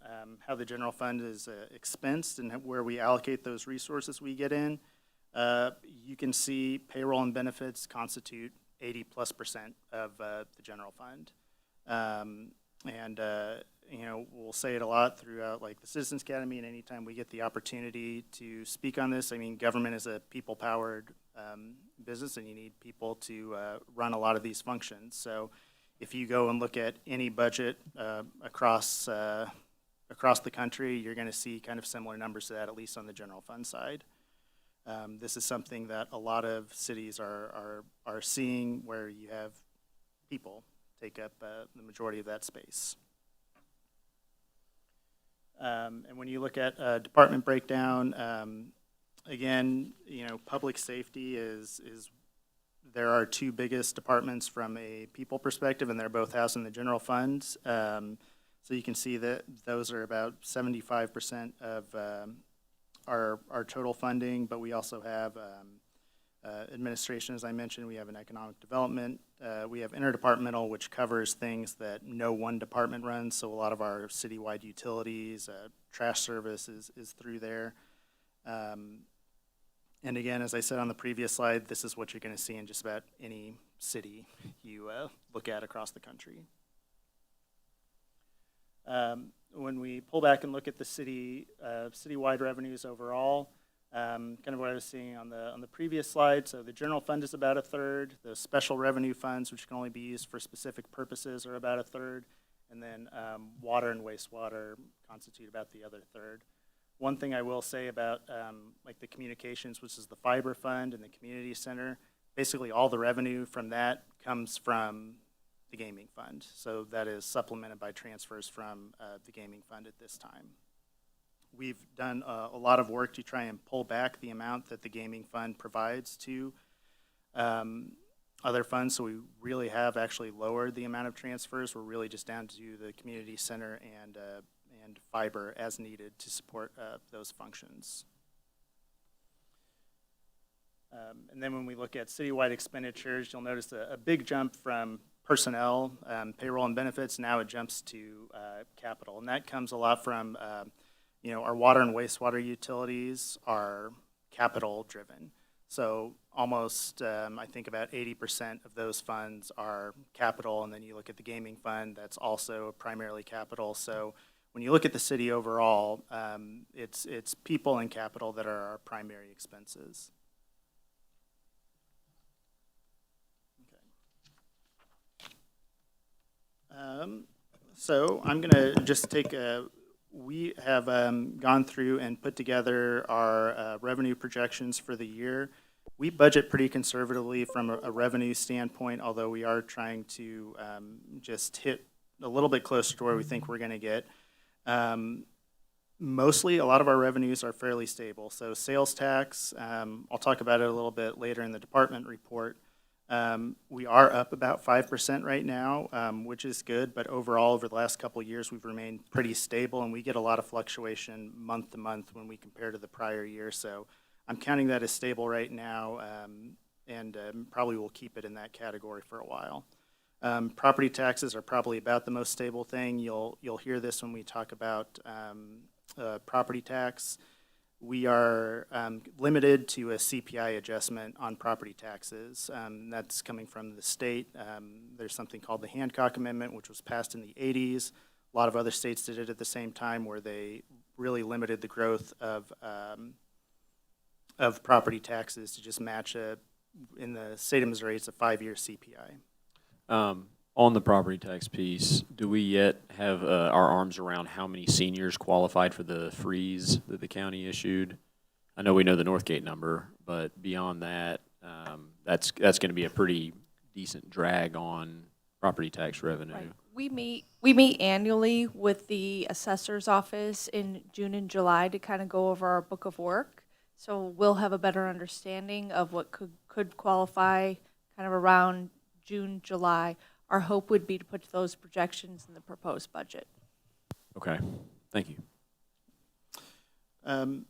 how the general fund is expensed and where we allocate those resources we get in, you can see payroll and benefits constitute 80+% of the general fund. You know, we'll say it a lot throughout like the Citizens Academy, and anytime we get the opportunity to speak on this, I mean, government is a people-powered business, and you need people to run a lot of these functions. So if you go and look at any budget across the country, you're going to see kind of similar numbers to that, at least on the general fund side. This is something that a lot of cities are seeing, where you have people take up the majority of that space. And when you look at department breakdown, again, you know, public safety is there are 2 biggest departments from a people perspective, and they're both housed in the general fund. So you can see that those are about 75% of our total funding, but we also have administration, as I mentioned. We have an economic development. We have interdepartmental, which covers things that no one department runs. So a lot of our citywide utilities, trash service is through there. And again, as I said on the previous slide, this is what you're going to see in just about any city you look at across the country. When we pull back and look at the citywide revenues overall, kind of what I was seeing on the previous slide. So the general fund is about a third. The special revenue funds, which can only be used for specific purposes, are about a third. And then water and wastewater constitute about the other third. One thing I will say about like the communications, which is the fiber fund and the community center, basically all the revenue from that comes from the gaming fund. So that is supplemented by transfers from the gaming fund at this time. We've done a lot of work to try and pull back the amount that the gaming fund provides to other funds, so we really have actually lowered the amount of transfers. We're really just down to the community center and fiber as needed to support those functions. And then when we look at citywide expenditures, you'll notice a big jump from personnel, payroll and benefits. Now it jumps to capital, and that comes a lot from you know, our water and wastewater utilities are capital driven. So almost, I think about 80% of those funds are capital, and then you look at the gaming fund, that's also primarily capital. So when you look at the city overall, it's people and capital that are our primary expenses. Okay. So I'm going to just take we have gone through and put together our revenue projections for the year. We budget pretty conservatively from a revenue standpoint, although we are trying to just hit a little bit closer to where we think we're going to get. Mostly, a lot of our revenues are fairly stable. So sales tax, I'll talk about it a little bit later in the department report. We are up about 5% right now, which is good, but overall, over the last couple of years, we've remained pretty stable, and we get a lot of fluctuation month to month when we compare to the prior year. So I'm counting that as stable right now, and probably will keep it in that category for a while. Property taxes are probably about the most stable thing. You'll hear this when we talk about property tax. We are limited to a CPI adjustment on property taxes. That's coming from the state. There's something called the Hancock Amendment, which was passed in the 80s. A lot of other states did it at the same time, where they really limited the growth of property taxes to just match in the state of Missouri, it's a 5-year CPI. On the property tax piece, do we yet have our arms around how many seniors qualified for the freeze that the county issued? I know we know the Northgate number, but beyond that, that's going to be a pretty decent drag on property tax revenue. Right. We meet annually with the assessor's office in June and July to kind of go over our book of work. So we'll have a better understanding of what could qualify kind of around June, July. Our hope would be to put those projections in the proposed budget. Okay, thank you. Kind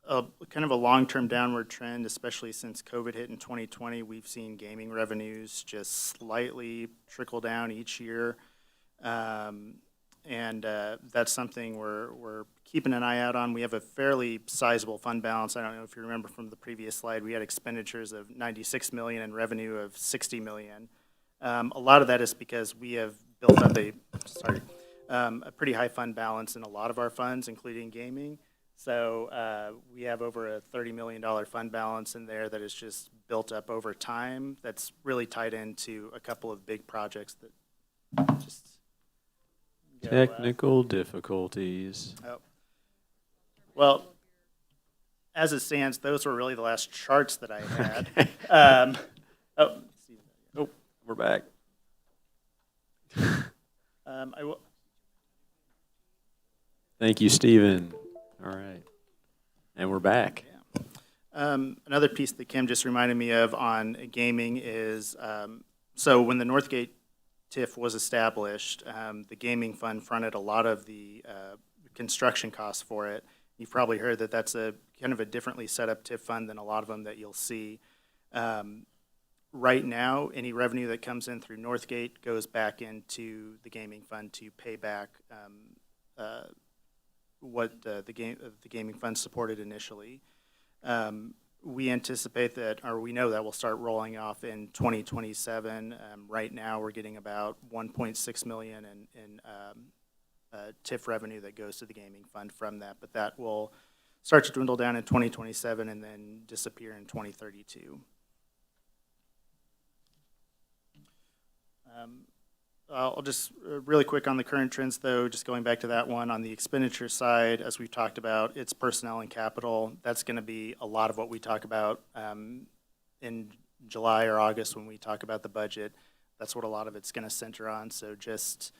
of a long-term downward trend, especially since COVID hit in 2020. We've seen gaming revenues just slightly trickle down each year. That's something we're keeping an eye out on. We have a fairly sizable fund balance. I don't know if you remember from the previous slide, we had expenditures of $96 million and revenue of $60 million. A lot of that is because we have built up a pretty high fund balance in a lot of our funds, including gaming. So we have over a $30 million fund balance in there that is just built up over time. That's really tied into a couple of big projects that just Technical difficulties. Oh. Well, as it stands, those were really the last charts that I had. We're back. Thank you, Stephen. All right. And we're back. Another piece that Kim just reminded me of on gaming is, so when the Northgate TIF was established, the gaming fund fronted a lot of the construction costs for it. You've probably heard that that's a kind of a differently set up TIF fund than a lot of them that you'll see. Right now, any revenue that comes in through Northgate goes back into the gaming fund to pay back what the gaming fund supported initially. We anticipate that, or we know that will start rolling off in 2027. Right now, we're getting about $1.6 million in TIF revenue that goes to the gaming fund from that, but that will start to dwindle down in 2027 and then disappear in 2032. I'll just really quick on the current trends, though, just going back to that one. On the expenditure side, as we've talked about, it's personnel and capital. That's going to be a lot of what we talk about in July or August when we talk about the budget. That's what a lot of it's going to center on. So just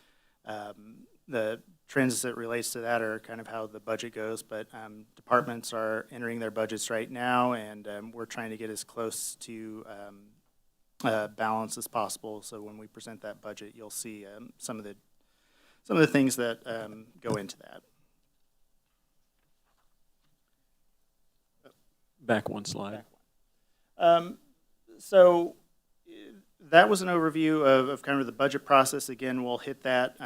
the trends as it relates to that are kind of how the budget goes. But departments are entering their budgets right now, and we're trying to get as close to balance as possible. So when we present that budget, you'll see some of the things that go into that. Back one slide. So that was an overview of kind of the budget process. Again, we'll hit that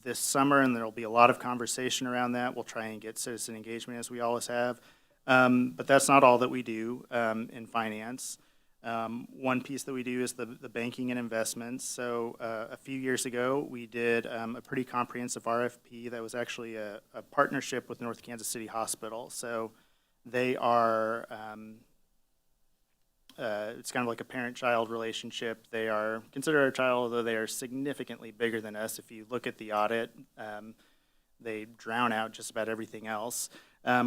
this summer, and there'll be a lot of conversation around that. We'll try and get citizen engagement as we always have. But that's not all that we do in finance. One piece that we do is the banking and investments. So a few years ago, we did a pretty comprehensive RFP that was actually a partnership with North Kansas City Hospital. So they are, it's kind of like a parent-child relationship. They are considered our child, although they are significantly bigger than us. If you look at the audit, they drown out just about everything else.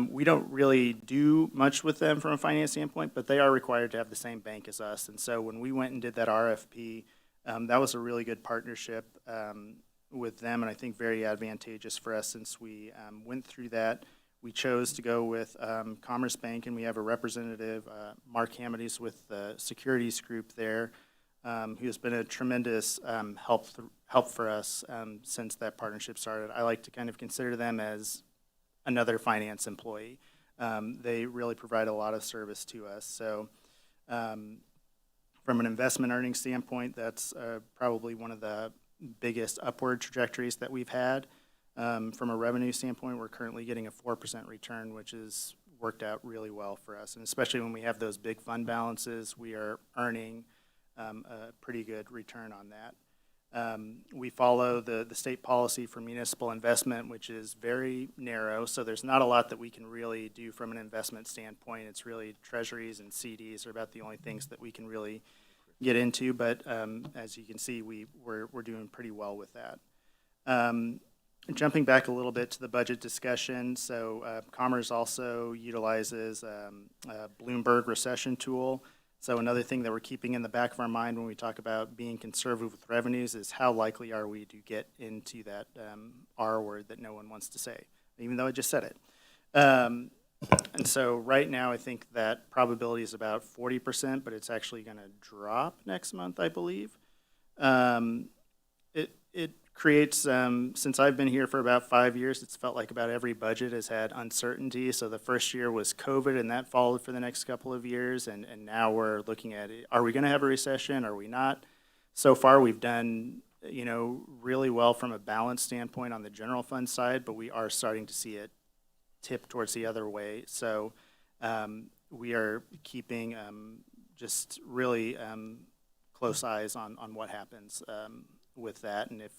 We don't really do much with them from a finance standpoint, but they are required to have the same bank as us. And so when we went and did that RFP, that was a really good partnership. with them, and I think very advantageous for us since we went through that. We chose to go with Commerce Bank, and we have a representative, Mark Hamadies, with the securities group there, who has been a tremendous help for us since that partnership started. I like to kind of consider them as another finance employee. They really provide a lot of service to us. So from an investment earnings standpoint, that's probably one of the biggest upward trajectories that we've had. From a revenue standpoint, we're currently getting a 4% return, which has worked out really well for us. And especially when we have those big fund balances, we are earning a pretty good return on that. We follow the state policy for municipal investment, which is very narrow, so there's not a lot that we can really do from an investment standpoint. It's really treasuries and CDs are about the only things that we can really get into, but as you can see, we're doing pretty well with that. Jumping back a little bit to the budget discussion, so Commerce also utilizes a Bloomberg recession tool. So another thing that we're keeping in the back of our mind when we talk about being conservative with revenues is how likely are we to get into that R word that no one wants to say, even though I just said it. And so right now I think that probability is about 40%, but it's actually going to drop next month, I believe. It creates, since I've been here for about 5 years, it's felt like about every budget has had uncertainty. So the first year was COVID, and that followed for the next couple of years. And now we're looking at, are we going to have a recession? Are we not? So far, we've done, really well from a balance standpoint on the general fund side, but we are starting to see it tip towards the other way. So we are keeping just really close eyes on what happens with that. And if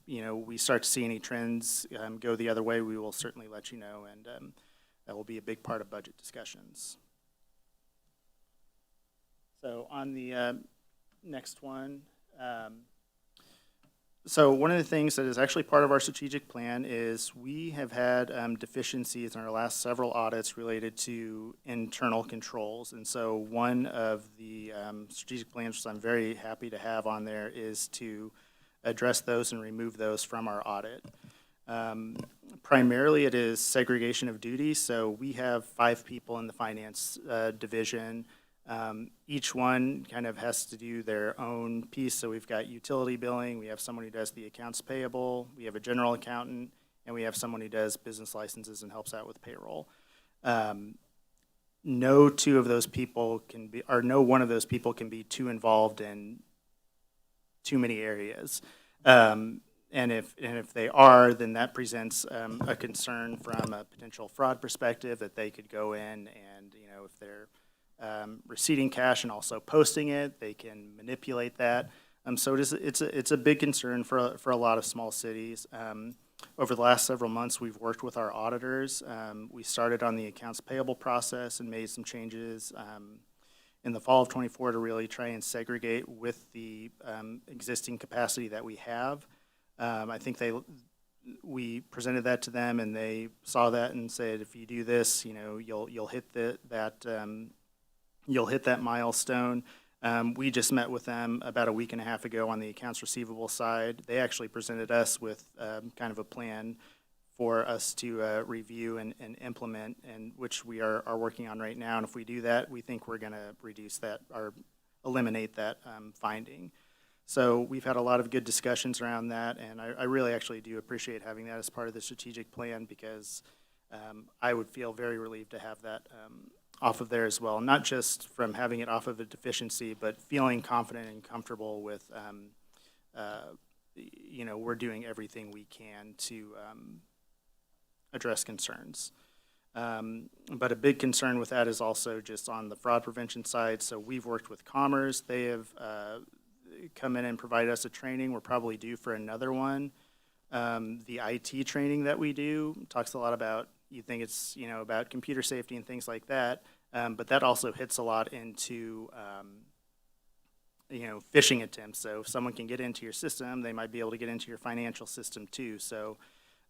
we start to see any trends go the other way, we will certainly let you know, and that will be a big part of budget discussions. So on the next one, so one of the things that is actually part of our strategic plan is we have had deficiencies in our last several audits related to internal controls. And so one of the strategic plans, which I'm very happy to have on there, is to address those and remove those from our audit. Primarily, it is segregation of duties. So we have 5 people in the finance division. Each one kind of has to do their own piece. So we've got utility billing, we have someone who does the accounts payable, we have a general accountant, and we have someone who does business licenses and helps out with payroll. No two of those people can be, or no one of those people can be too involved in too many areas. And if they are, then that presents a concern from a potential fraud perspective that they could go in and, if they're receiving cash and also posting it, they can manipulate that. So it's a big concern for a lot of small cities. Over the last several months, we've worked with our auditors. We started on the accounts payable process and made some changes in the fall of '24 to really try and segregate with the existing capacity that we have. I think we presented that to them, and they saw that and said, if you do this, you'll hit you'll hit that milestone. We just met with them about a week and a half ago on the accounts receivable side. They actually presented us with kind of a plan for us to review and implement, and which we are working on right now. And if we do that, we think we're going to reduce that or eliminate that finding. So we've had a lot of good discussions around that, and I really actually do appreciate having that as part of the strategic plan, because I would feel very relieved to have that off of there as well, not just from having it off of a deficiency, but feeling confident and comfortable with, we're doing everything we can to address concerns. But a big concern with that is also just on the fraud prevention side. So we've worked with Commerce. They have come in and provided us a training. We're probably due for another one. The IT training that we do talks a lot about, you think it's, about computer safety and things like that, but that also hits a lot into, phishing attempts. So if someone can get into your system, they might be able to get into your financial system too. So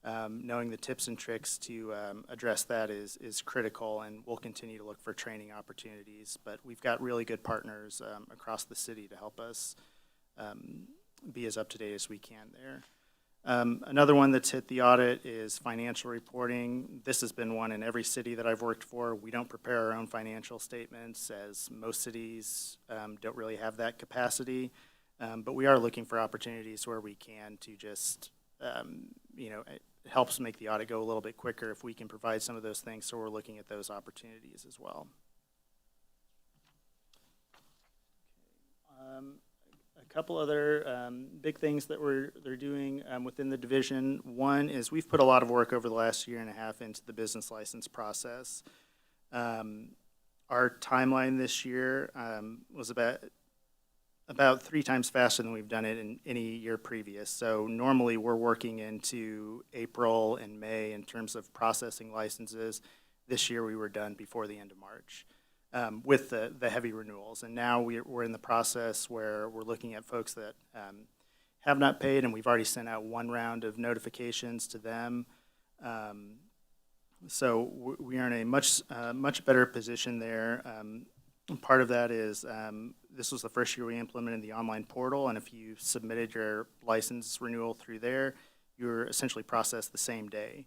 knowing the tips and tricks to address that is critical, and we'll continue to look for training opportunities. But we've got really good partners across the city to help us be as up to date as we can there. Another one that's hit the audit is financial reporting. This has been one in every city that I've worked for. We don't prepare our own financial statements, as most cities don't really have that capacity. But we are looking for opportunities where we can to just, it helps make the audit go a little bit quicker if we can provide some of those things. So we're looking at those opportunities as well. A couple other big things that they're doing within the division. One is we've put a lot of work over the last year and a half into the business license process. Our timeline this year was about 3 times faster than we've done it in any year previous. So normally we're working into April and May in terms of processing licenses. This year we were done before the end of March. With the heavy renewals. And now we're in the process where we're looking at folks that have not paid, and we've already sent out 1 round of notifications to them. So we are in a much better position there. Part of that is this was the first year we implemented the online portal, and if you submitted your license renewal through there, you're essentially processed the same day.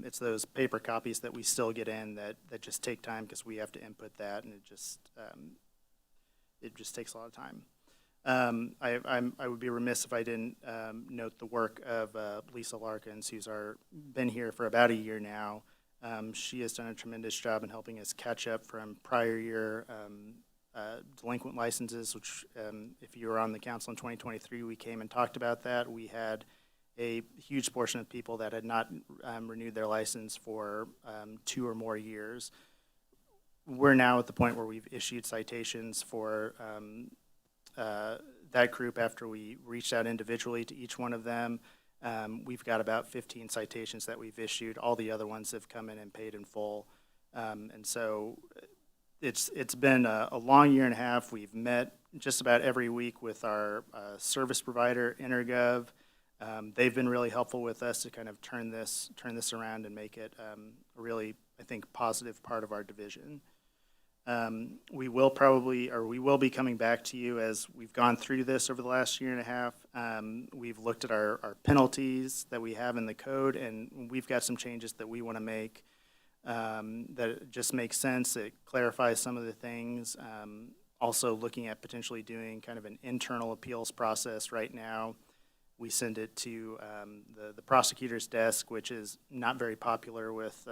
It's those paper copies that we still get in that just take time because we have to input that, and it just takes a lot of time. I would be remiss if I didn't note the work of Lisa Larkins, who's been here for about a year now. She has done a tremendous job in helping us catch up from prior year delinquent licenses, which if you were on the council in 2023, we came and talked about that. We had a huge portion of people that had not renewed their license for 2 or more years. We're now at the point where we've issued citations for that group after we reached out individually to each one of them. We've got about 15 citations that we've issued. All the other ones have come in and paid in full. And so it's been a long year and a half. We've met just about every week with our service provider, Intergov. They've been really helpful with us to kind of turn this around and make it a really, I think, positive part of our division. We will be coming back to you as we've gone through this over the last year and a half. We've looked at our penalties that we have in the code, and we've got some changes that we want to make that just make sense. It clarifies some of the things. Also looking at potentially doing kind of an internal appeals process right now. We send it to the prosecutor's desk, which is not very popular with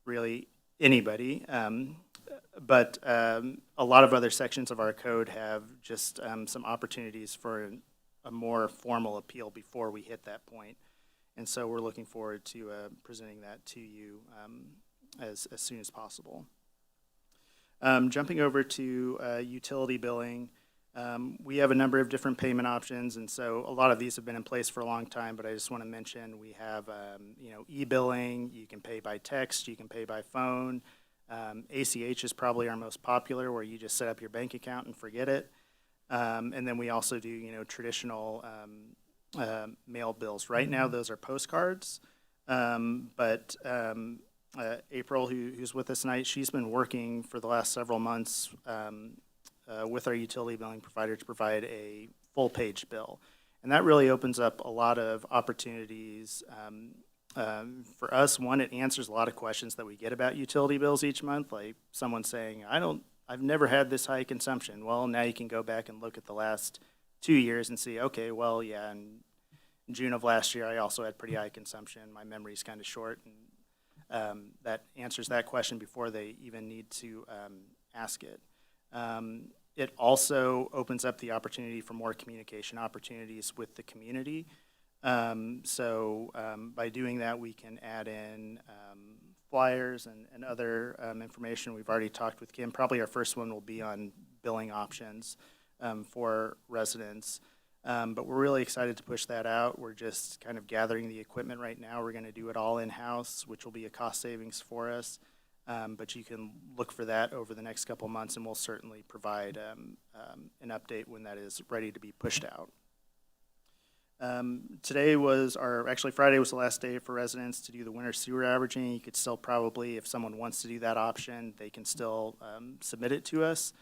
really anybody. But a lot of other sections of our code have just some opportunities for a more formal appeal before we hit that point. And so we're looking forward to presenting that to you as soon as possible. Jumping over to utility billing. We have a number of different payment options, and so a lot of these have been in place for a long time, but I just want to mention we have, e-billing. You can pay by text, you can pay by phone. ACH is probably our most popular, where you just set up your bank account and forget it. And then we also do, traditional mail bills. Right now, those are postcards, but April, who's with us tonight, she's been working for the last several months with our utility billing provider to provide a full-page bill. And that really opens up a lot of opportunities for us. One, it answers a lot of questions that we get about utility bills each month, like someone saying, I've never had this high consumption. Well, now you can go back and look at the last 2 years and see, okay, well, yeah, in June of last year, I also had pretty high consumption. My memory's kind of short, and that answers that question before they even need to ask it. It also opens up the opportunity for more communication opportunities with the community. So by doing that, we can add in flyers and other information. We've already talked with Kim. Probably our first one will be on billing options for residents. But we're really excited to push that out. We're just kind of gathering the equipment right now. We're going to do it all in-house, which will be a cost savings for us. But you can look for that over the next couple months, and we'll certainly provide an update when that is ready to be pushed out. Friday was the last day for residents to do the winter sewer averaging. You could still probably, if someone wants to do that option, they can still submit it to us.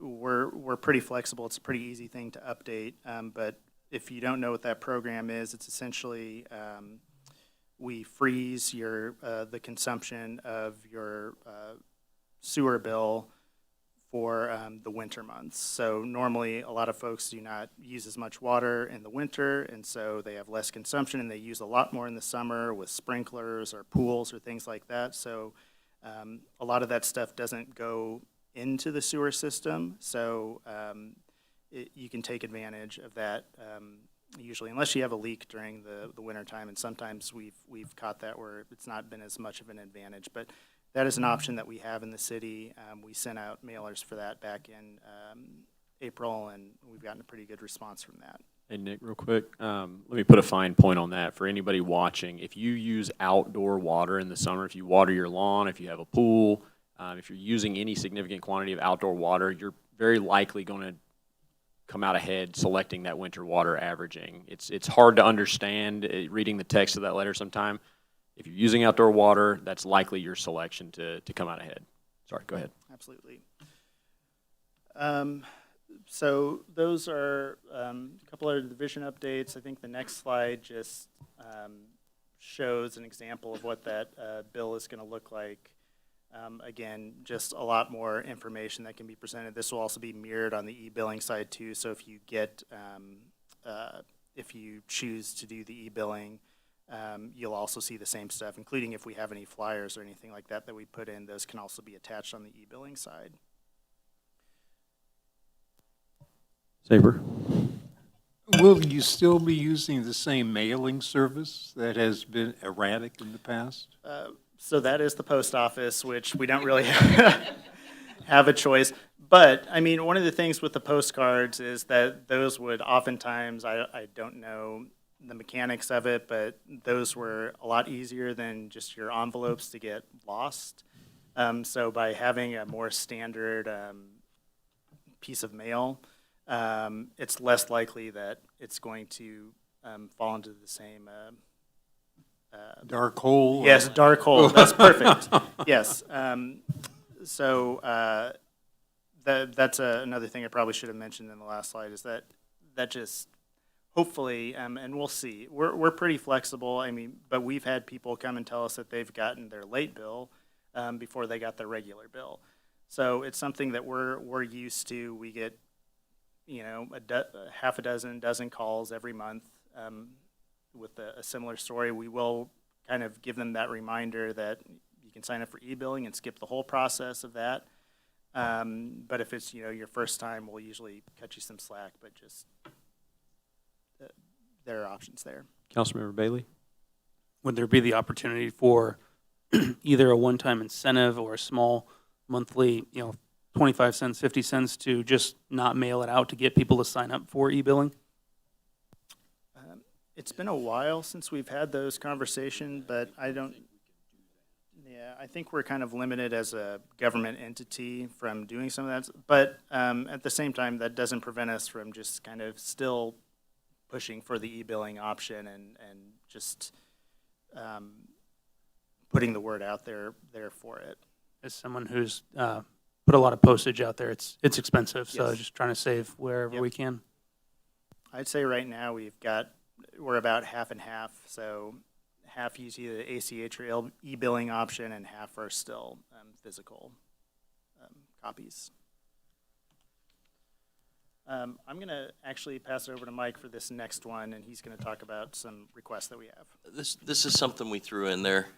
we're pretty flexible. It's a pretty easy thing to update. But if you don't know what that program is, it's essentially we freeze your the consumption of your sewer bill for the winter months. So normally, a lot of folks do not use as much water in the winter, and so they have less consumption, and they use a lot more in the summer with sprinklers or pools or things like that. So a lot of that stuff doesn't go into the sewer system, so you can take advantage of that usually, unless you have a leak during the winter time, and sometimes we've caught that where it's not been as much of an advantage. But that is an option that we have in the city. We sent out mailers for that back in April, and we've gotten a pretty good response from that. Hey, Nick, real quick, let me put a fine point on that for anybody watching. If you use outdoor water in the summer, if you water your lawn, if you have a pool, if you're using any significant quantity of outdoor water, you're very likely going to come out ahead selecting that winter water averaging. It's hard to understand reading the text of that letter sometime. If you're using outdoor water, that's likely your selection to come out ahead. Sorry, go ahead. Absolutely. So those are a couple of division updates. I think the next slide just shows an example of what that bill is going to look like. Again, just a lot more information that can be presented. This will also be mirrored on the e-billing side too. So if you get, if you choose to do the e-billing, you'll also see the same stuff, including if we have any flyers or anything like that that we put in. Those can also be attached on the e-billing side. Saber? Will you still be using the same mailing service that has been erratic in the past? So that is the post office, which we don't really have a choice. But, I mean, one of the things with the postcards is that those would oftentimes, I don't know the mechanics of it, but those were a lot easier than just your envelopes to get lost. So by having a more standard piece of mail, it's less likely that it's going to fall into the same dark hole? Yes, dark hole. That's perfect. Yes. So that's another thing I probably should have mentioned in the last slide is that just hopefully, and we'll see. We're pretty flexible. I mean, but we've had people come and tell us that they've gotten their late bill before they got their regular bill. So it's something that we're used to. We get, you know, half a dozen calls every month with a similar story. We will kind of give them that reminder that you can sign up for e-billing and skip the whole process of that. But if it's, you know, your first time, we'll usually cut you some slack, but just there are options there. Councilmember Bailey? Would there be the opportunity for either a one-time incentive or a small monthly, 25 cents, 50 cents to just not mail it out to get people to sign up for e-billing? It's been a while since we've had those conversations, but I think we're kind of limited as a government entity from doing some of that. But at the same time, that doesn't prevent us from just kind of still pushing for the e-billing option and just putting the word out there for it. As someone who's put a lot of postage out there, it's expensive, so Yes. just trying to save wherever we can. I'd say right now we're about half and half, so half use either the ACH or e-billing option and half are still physical copies. I'm going to actually pass it over to Mike for this next one, and he's going to talk about some requests that we have. This is something we threw in there,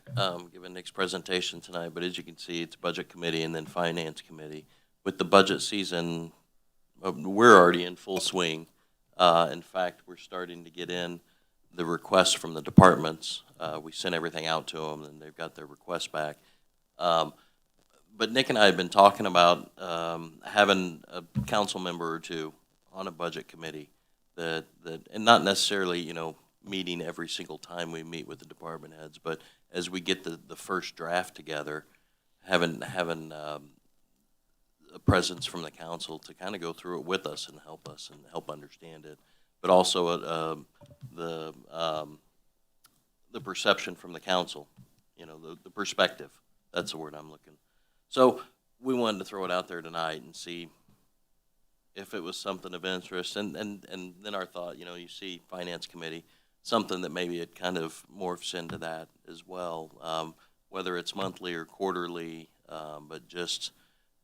given Nick's presentation tonight, but as you can see, it's Budget Committee and then Finance Committee. With the budget season, we're already in full swing. In fact, we're starting to get in the requests from the departments. We sent everything out to them, and they've got their requests back. But Nick and I have been talking about having a council member or two on a budget committee that and not necessarily, meeting every single time we meet with the department heads, but as we get the first draft together, having a presence from the council to kind of go through it with us and help understand it, but also the perception from the council, the perspective. That's the word I'm looking. So we wanted to throw it out there tonight and see if it was something of interest. And then our thought, you see Finance Committee, something that maybe it kind of morphs into that as well, whether it's monthly or quarterly, but just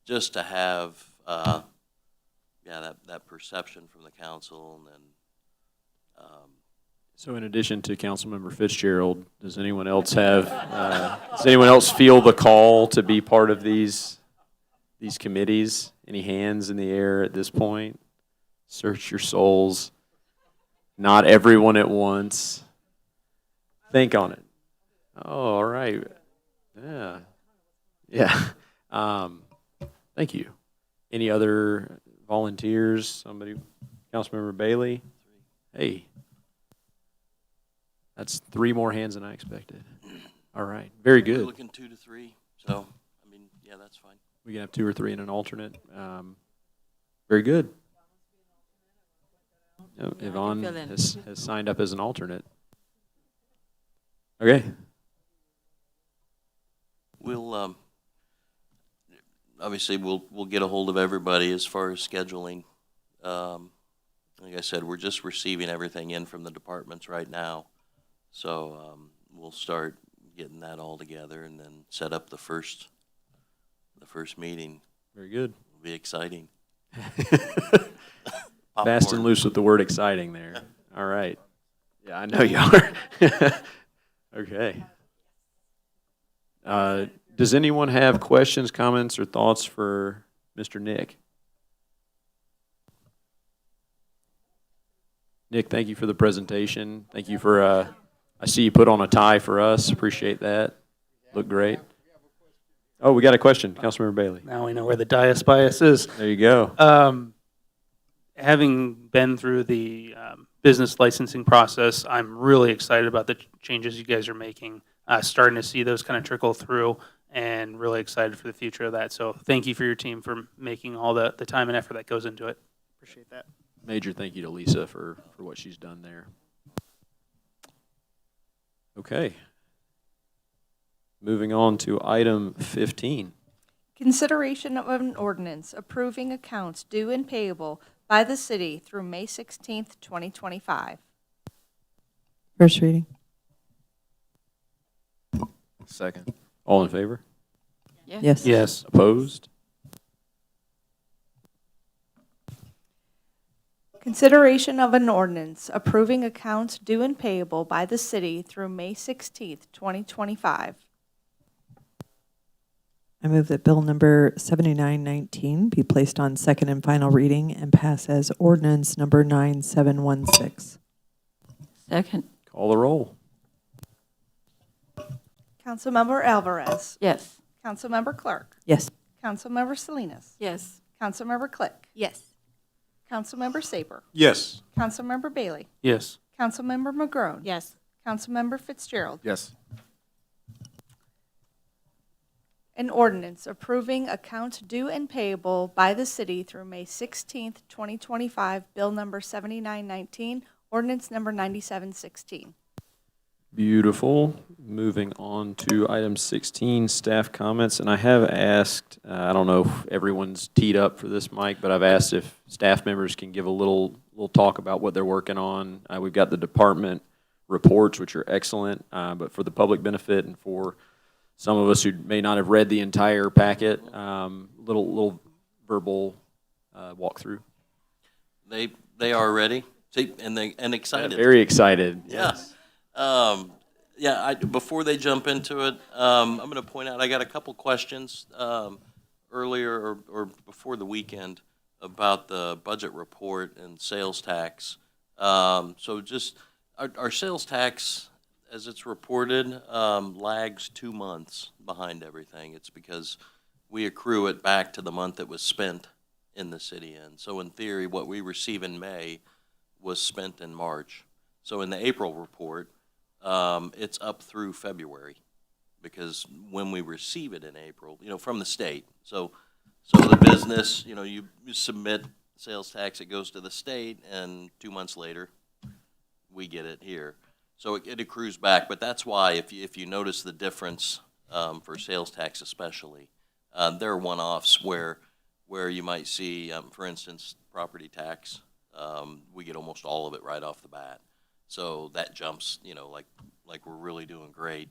to have, that perception from the council. And then, So in addition to Councilmember Fitzgerald, does anyone else feel the call to be part of these committees? Any hands in the air at this point? Search your souls. Not everyone at once. Think on it. Oh, all right. Yeah. Yeah. Thank you. Any other volunteers? Somebody? Councilmember Bailey? Hey. That's 3 more hands than I expected. All right. Very we're good. looking 2 to 3. So, that's fine. We can have 2 or 3 and an alternate. Very good. Yvonne fill in. has signed up as an alternate. Okay. We'll, obviously, we'll get a hold of everybody as far as scheduling. Like I said, we're just receiving everything in from the departments right now. So we'll start getting that all together and then set up the first meeting. Very good. It'll be exciting. Fast and loose with the word exciting there. All right. Yeah, I know you are. Okay. Does anyone have questions, comments, or thoughts for Mr. Nick? Nick, thank you for the presentation. Thank you for, I see you put on a tie for us. Appreciate that. Look great. Oh, we got a question. Councilmember Bailey. Now we know where the Dias bias is. There you go. Having been through the business licensing process, I'm really excited about the changes you guys are making. Starting to see those kind of trickle through, and really excited for the future of that. So thank you for your team for making all the time and effort that goes into it. Appreciate that. Major thank you to Lisa for what she's done there. Okay. Moving on to item 15. Consideration of an ordinance approving accounts due and payable by the city through May 16th, 2025. First reading. Second. All in favor? Yes. Yes. Opposed? Consideration of an ordinance approving accounts due and payable by the city through May 16th, 2025. I move that bill number 7919 be placed on second and final reading and pass as ordinance number 9716. Second. Call the roll. Councilmember Alvarez. Yes. Councilmember Clark. Yes. Councilmember Salinas. Yes. Councilmember Click. Yes. Councilmember Saber. Yes. Councilmember Bailey. Yes. Councilmember McGrone. Yes. Councilmember Fitzgerald. Yes. An ordinance approving accounts due and payable by the city through May 16th, 2025, bill number 7919, ordinance number 9716. Beautiful. Moving on to item 16, staff comments. And I have asked, I don't know if everyone's teed up for this, Mike, but I've asked if staff members can give a little talk about what they're working on. We've got the department reports, which are excellent, but for the public benefit and for some of us who may not have read the entire packet, little verbal walkthrough. They are ready. See, and excited. Very excited. Yeah. Before they jump into it, I'm going to point out I got a couple questions earlier or before the weekend about the budget report and sales tax. So just our sales tax, as it's reported, lags 2 months behind everything. It's because we accrue it back to the month it was spent in the city in. So in theory, what we receive in May was spent in March. So in the April report, it's up through February because when we receive it in April, from the state. So the business, you submit sales tax, it goes to the state, and 2 months later, we get it here. So it accrues back, but that's why if you notice the difference for sales tax especially, there are one-offs where where you might see, for instance, property tax, we get almost all of it right off the bat. So that jumps, like we're really doing great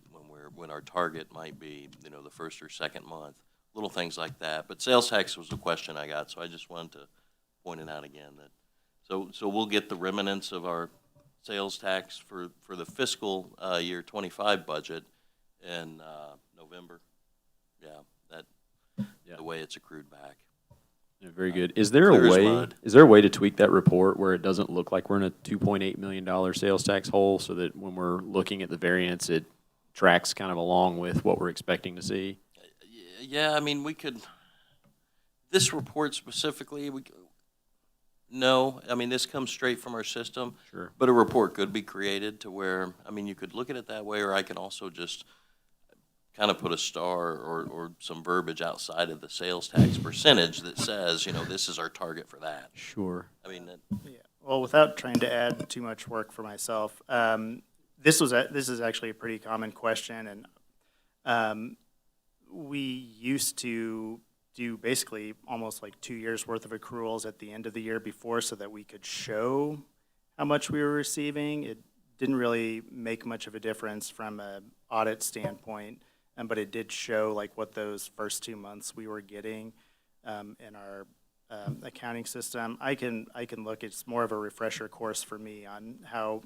when our target might be, the first or second month, little things like that. But sales tax was a question I got, so I just wanted to point it out again that, so we'll get the remnants of our sales tax for the fiscal year 25 budget in November. The way it's accrued back. Yeah, very good. Is there Clear a as way? mud. Is there a way to tweak that report where it doesn't look like we're in a $2.8 million sales tax hole, so that when we're looking at the variance, it tracks kind of along with what we're expecting to see? Yeah, I mean, we could, this report specifically, no, I mean, this comes straight from our system. Sure. But a report could be created to where, I mean, you could look at it that way, or I can also just kind of put a star or some verbiage outside of the sales tax percentage that says, this is our target for that. Sure. I mean, Yeah. Well, without trying to add too much work for myself, this is actually a pretty common question, and we used to do basically almost like 2 years worth of accruals at the end of the year before, so that we could show how much we were receiving. It didn't really make much of a difference from an audit standpoint, but it did show like what those first 2 months we were getting in our accounting system. I can look. It's more of a refresher course for me on how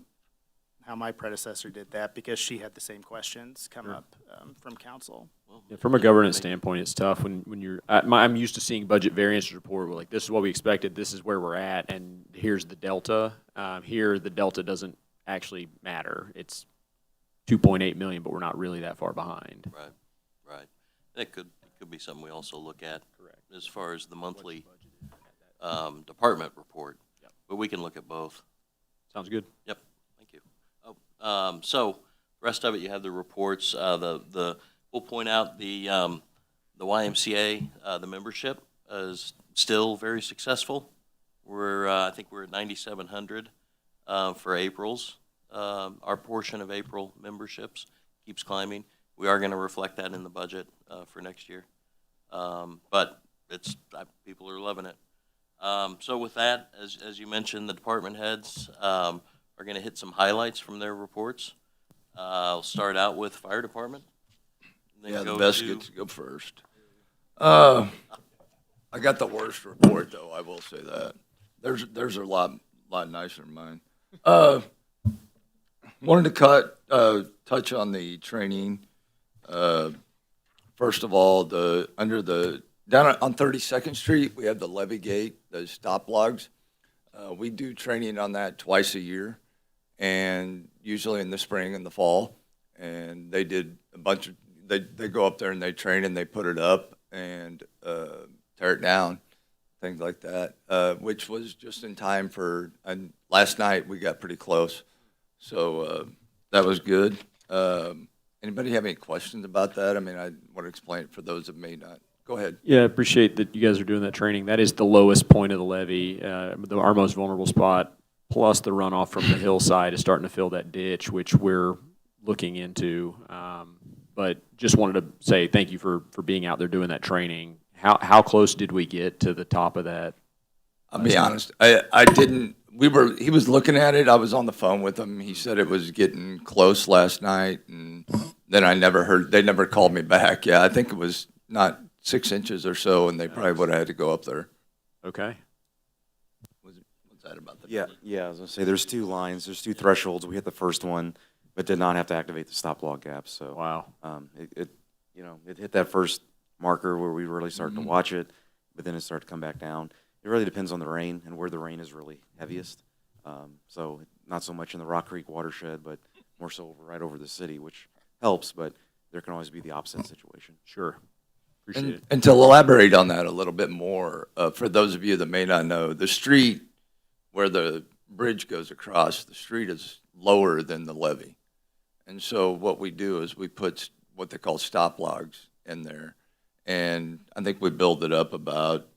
my predecessor did that, because she had the same questions come up from council. Yeah, from a governance standpoint, it's tough when you're. I'm used to seeing budget variance report. We're like, this is what we expected. This is where we're at, and here's the delta. Here, the delta doesn't actually matter. It's 2.8 million, but we're not really that far behind. Right. That could be something we also look at. Correct. As far as the monthly department report. Yep. But we can look at both. Sounds good. Yep, thank you. So, rest of it, you have the reports. We'll point out the YMCA, the membership is still very successful. I think we're at 9,700 for April's. Our portion of April memberships keeps climbing. We are going to reflect that in the budget for next year. But people are loving it. So with that, as you mentioned, the department heads are going to hit some highlights from their reports. I'll start out with fire department. Then Yeah, the go best to- gets to go first. I got the worst report, though, I will say that. There's a lot nicer than mine. Wanted to touch on the training. First of all, down on 32nd Street, we have the levee gate, those stop logs. We do training on that twice a year, and usually in the spring and the fall. And they did a bunch of, they go up there and they train and they put it up and tear it down, things like that, which was just in time for, and last night we got pretty close. So that was good. Anybody have any questions about that? I mean, I want to explain it for those that may not. Go ahead. Yeah, I appreciate that you guys are doing that training. That is the lowest point of the levee, our most vulnerable spot, plus the runoff from the hillside is starting to fill that ditch, which we're looking into. But just wanted to say thank you for being out there doing that training. How close did we get to the top of that? I'll be honest, I didn't, he was looking at it, I was on the phone with him, he said it was getting close last night, and then they never called me back. Yeah, I think it was not 6 inches or so, and they probably would have had to go up there. Okay. What's that about? Yeah, I was gonna say, there's two lines, there's two thresholds, we hit the first one, but did not have to activate the stop log gap, so. Wow. It hit that first marker where we really started to watch it, but then it started to come back down. It really depends on the rain and where the rain is really heaviest. So not so much in the Rock Creek watershed, but more so right over the city, which helps, but there can always be the opposite situation. Sure. Appreciate it. And to elaborate on that a little bit more, for those of you that may not know, the street where the bridge goes across, the street is lower than the levee. And so what we do is we put what they call stop logs in there. And I think we build it up about,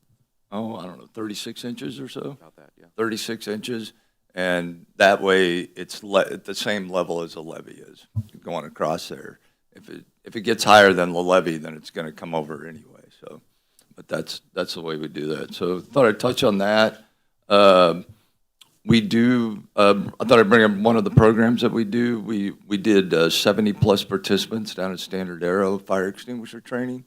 36 inches or so? About that, yeah. 36 inches. And that way it's at the same level as the levee is going across there. If it gets higher than the levee, then it's going to come over anyway. So, but that's the way we do that. So thought I'd touch on that. We do, I thought I'd bring up one of the programs that we do. We did 70-plus participants down at Standard Arrow Fire Extinguisher Training.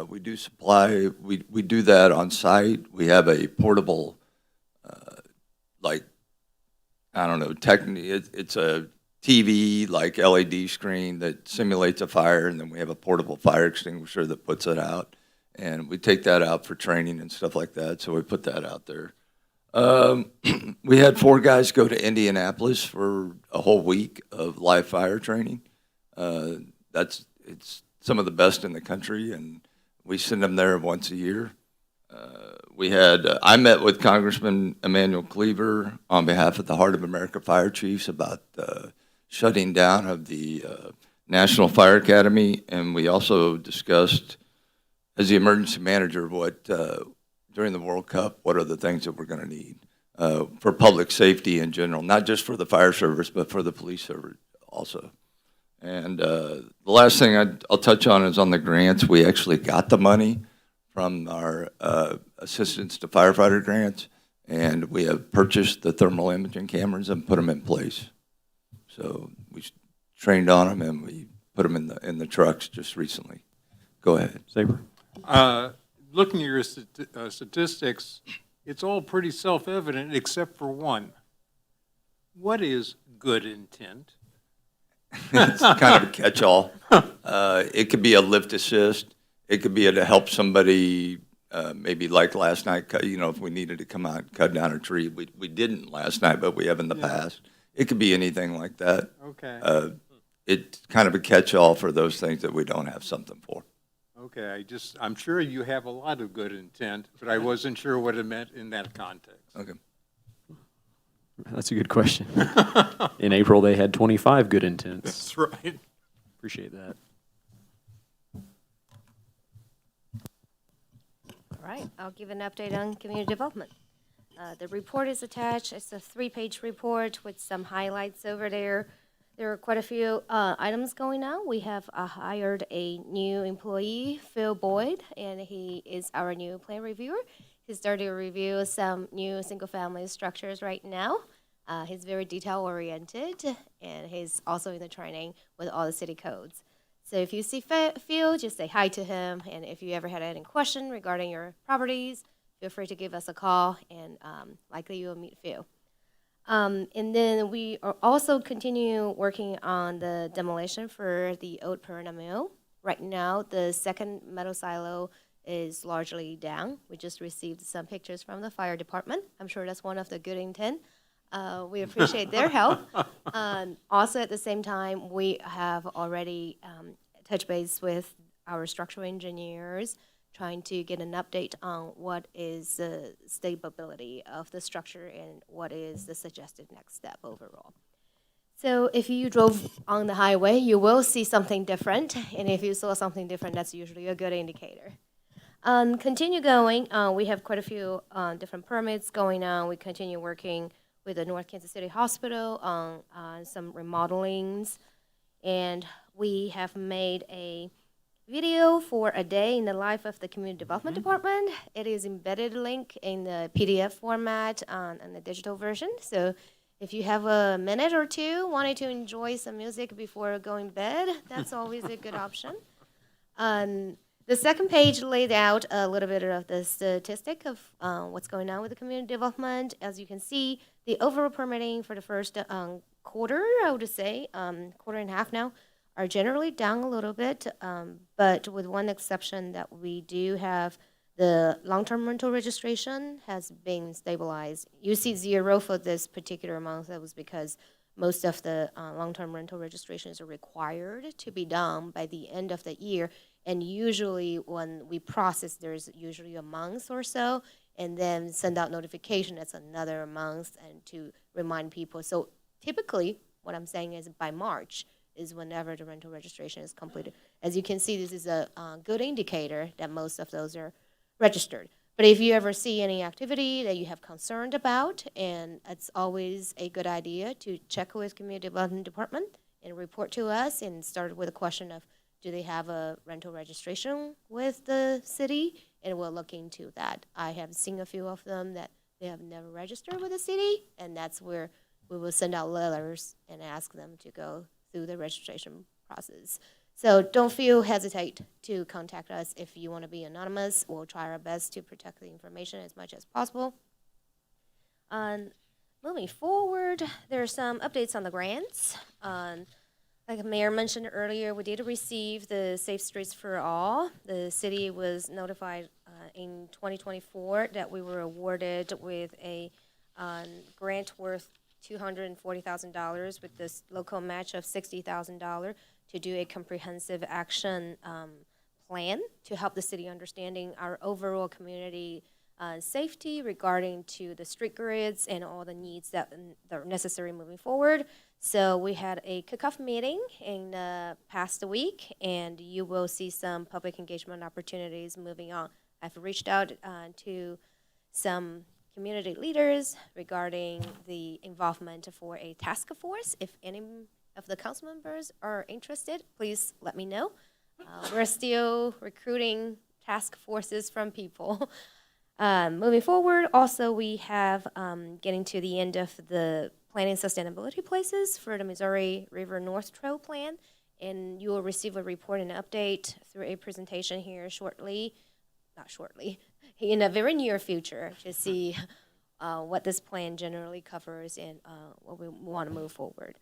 We do supply, we do that on site. We have a portable, I don't know, it's a TV, like LED screen that simulates a fire, and then we have a portable fire extinguisher that puts it out. And we take that out for training and stuff like that, so we put that out there. We had 4 guys go to Indianapolis for a whole week of live fire training. It's some of the best in the country, and we send them there once a year. I met with Congressman Emanuel Cleaver on behalf of the Heart of America Fire Chiefs about shutting down of the National Fire Academy, and we also discussed, as the emergency manager, during the World Cup, what are the things that we're going to need for public safety in general, not just for the fire service, but for the police service also. And the last thing I'll touch on is on the grants. We actually got the money from our assistance to firefighter grants, and we have purchased the thermal imaging cameras and put them in place. So we trained on them, and we put them in the trucks just recently. Go ahead. Saber? Looking at your statistics, it's all pretty self-evident except for one. What is good intent? It's kind of a catch-all. It could be a lift assist. It could be to help somebody, maybe like last night, if we needed to come out and cut down a tree. We didn't last night, but we have in the past. It could be anything like that. Okay. It's kind of a catch-all for those things that we don't have something for. Okay, I'm sure you have a lot of good intent, but I wasn't sure what it meant in that context. Okay. That's a good question. In April, they had 25 good intents. That's right. Appreciate that. All right, I'll give an update on community development. The report is attached. It's a 3-page report with some highlights over there. There are quite a few items going on. We have hired a new employee, Phil Boyd, and he is our new plan reviewer. He's starting to review some new single-family structures right now. He's very detail-oriented, and he's also in the training with all the city codes. So if you see Phil, just say hi to him, and if you ever had any question regarding your properties, feel free to give us a call, and likely you'll meet Phil. And then we are also continue working on the demolition for the old Perina Mill. Right now, the second metal silo is largely down. We just received some pictures from the fire department. I'm sure that's one of the good intent. We appreciate their help. Also, at the same time, we have already touched base with our structural engineers, trying to get an update on what is the stability of the structure and what is the suggested next step overall. So if you drove on the highway, you will see something different, and if you saw something different, that's usually a good indicator. Continue going. We have quite a few different permits going on. We continue working with the North Kansas City Hospital on some remodelings, and we have made a video for a day in the life of the Community Development Department. It is embedded link in the PDF format and the digital version. So if you have a minute or two wanting to enjoy some music before going to bed, that's always a good option. The second page laid out a little bit of the statistic of what's going on with the community development. As you can see, the overall permitting for the first quarter, I would say, quarter and a half now, are generally down a little bit, but with one exception that we do have the long-term rental registration has been stabilized. You see 0 for this particular month. That was because most of the long-term rental registrations are required to be done by the end of the year. And usually when we process, there's usually a month or so, and then send out notification, that's another month, and to remind people. So typically, what I'm saying is by March is whenever the rental registration is completed. As you can see, this is a good indicator that most of those are registered. But if you ever see any activity that you have concerned about, and it's always a good idea to check with Community Development Department and report to us, and start with a question of, do they have a rental registration with the city? and we'll look into that. I have seen a few of them that they have never registered with the city, and that's where we will send out letters and ask them to go through the registration process. So don't feel hesitate to contact us if you want to be anonymous. We'll try our best to protect the information as much as possible. Moving forward, there are some updates on the grants. Like the mayor mentioned earlier, we did receive the Safe Streets for All. The city was notified in 2024 that we were awarded with a grant worth $240,000 with this local match of $60,000 to do a comprehensive action plan to help the city understanding our overall community safety regarding to the street grids and all the needs that are necessary moving forward. So we had a kickoff meeting in the past week, and you will see some public engagement opportunities moving on. I've reached out to some community leaders regarding the involvement for a task force. If any of the council members are interested, please let me know. We're still recruiting task forces from people. Moving forward, also we have getting to the end of the planning sustainability places for the Missouri River North Trail Plan, and you will receive a report and update through a presentation here shortly, not shortly, in the very near future to see what this plan generally covers and what we want to move forward.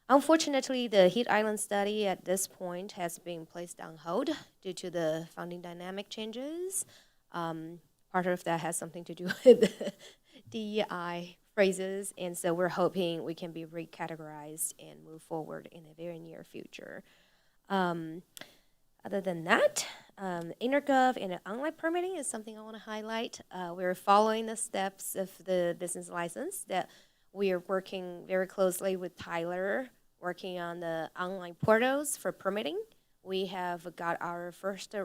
Unfortunately, the Heat Island study at this point has been placed on hold due to the funding dynamic changes. Part of that has something to do with DEI phrases, and so we're hoping we can be recategorized and move forward in the very near future. Other than that, InterGov and online permitting is something I want to highlight. We're following the steps of the business license that we are working very closely with Tyler, working on the online portals for permitting. We have got our first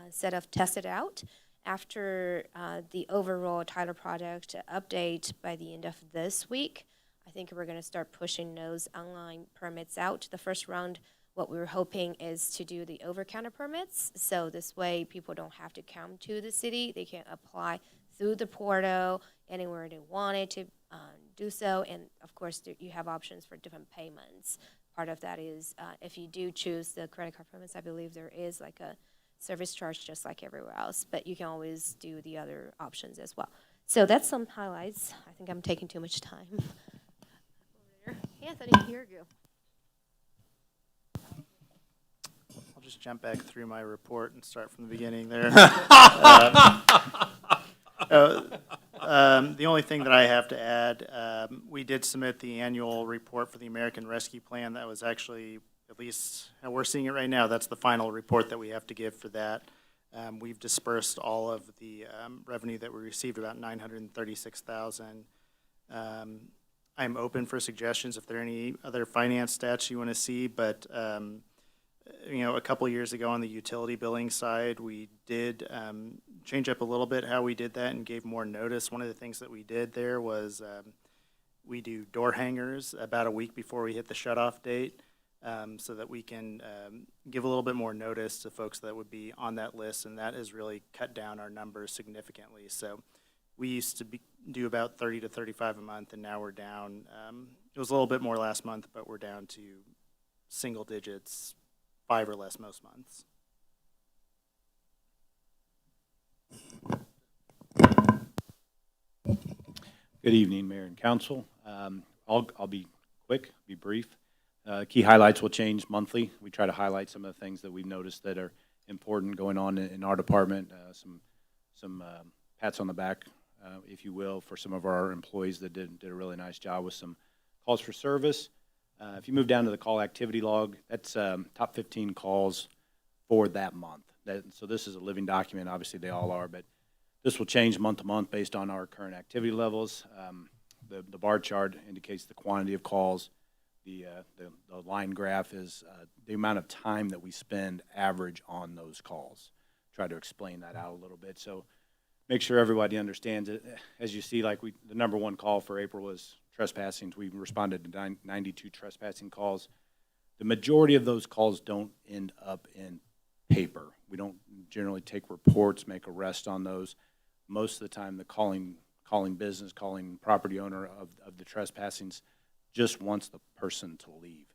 set of tested out. After the overall Tyler project update by the end of this week, I think we're going to start pushing those online permits out. The first round, what we were hoping is to do the over-counter permits. So this way people don't have to come to the city. They can apply through the portal anywhere they wanted to do so. And of course, you have options for different payments. Part of that is if you do choose the credit card payments, I believe there is like a service charge just like everywhere else, but you can always do the other options as well. So that's some highlights. I think I'm taking too much time. Anthony, here you go. I'll just jump back through my report and start from the beginning there. The only thing that I have to add, we did submit the annual report for the American Rescue Plan. That was actually, at least how we're seeing it right now, that's the final report that we have to give for that. We've dispersed all of the revenue that we received, about $936,000. I'm open for suggestions if there are any other finance stats you want to see, but you know, a couple of years ago on the utility billing side, we did change up a little bit how we did that and gave more notice. One of the things that we did there was we do door hangers about a week before we hit the shutoff date, so that we can give a little bit more notice to folks that would be on that list, and that has really cut down our numbers significantly. So we used to do about 30 to 35 a month, and now we're down. It was a little bit more last month, but we're down to single digits, 5 or less most months. Good evening, Mayor and Council. I'll be quick, be brief. Key highlights will change monthly. We try to highlight some of the things that we've noticed that are important going on in our department. Some pats on the back, if you will, for some of our employees that did a really nice job with some calls for service. If you move down to the call activity log, that's top 15 calls for that month. So this is a living document. Obviously, they all are, but this will change month to month based on our current activity levels. The bar chart indicates the quantity of calls. The line graph is the amount of time that we spend average on those calls. Try to explain that out a little bit. So make sure everybody understands it. As you see, like the number one call for April was trespassing. We responded to 92 trespassing calls. The majority of those calls don't end up in paper. We don't generally take reports, make arrests on those. Most of the time, the calling business, calling property owner of the trespassings just wants the person to leave.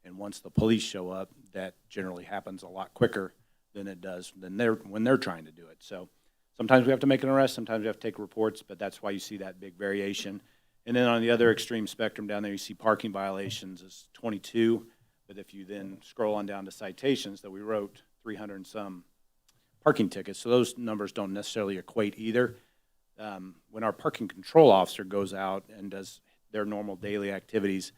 And once the police show up, that generally happens a lot quicker than it does when they're trying to do it. So sometimes we have to make an arrest, sometimes we have to take reports, but that's why you see that big variation. And then on the other extreme spectrum down there, you see parking violations is 22. But if you then scroll on down to citations, that we wrote 300 and some parking tickets. So those numbers don't necessarily equate either. When our parking control officer goes out and does their normal daily activities,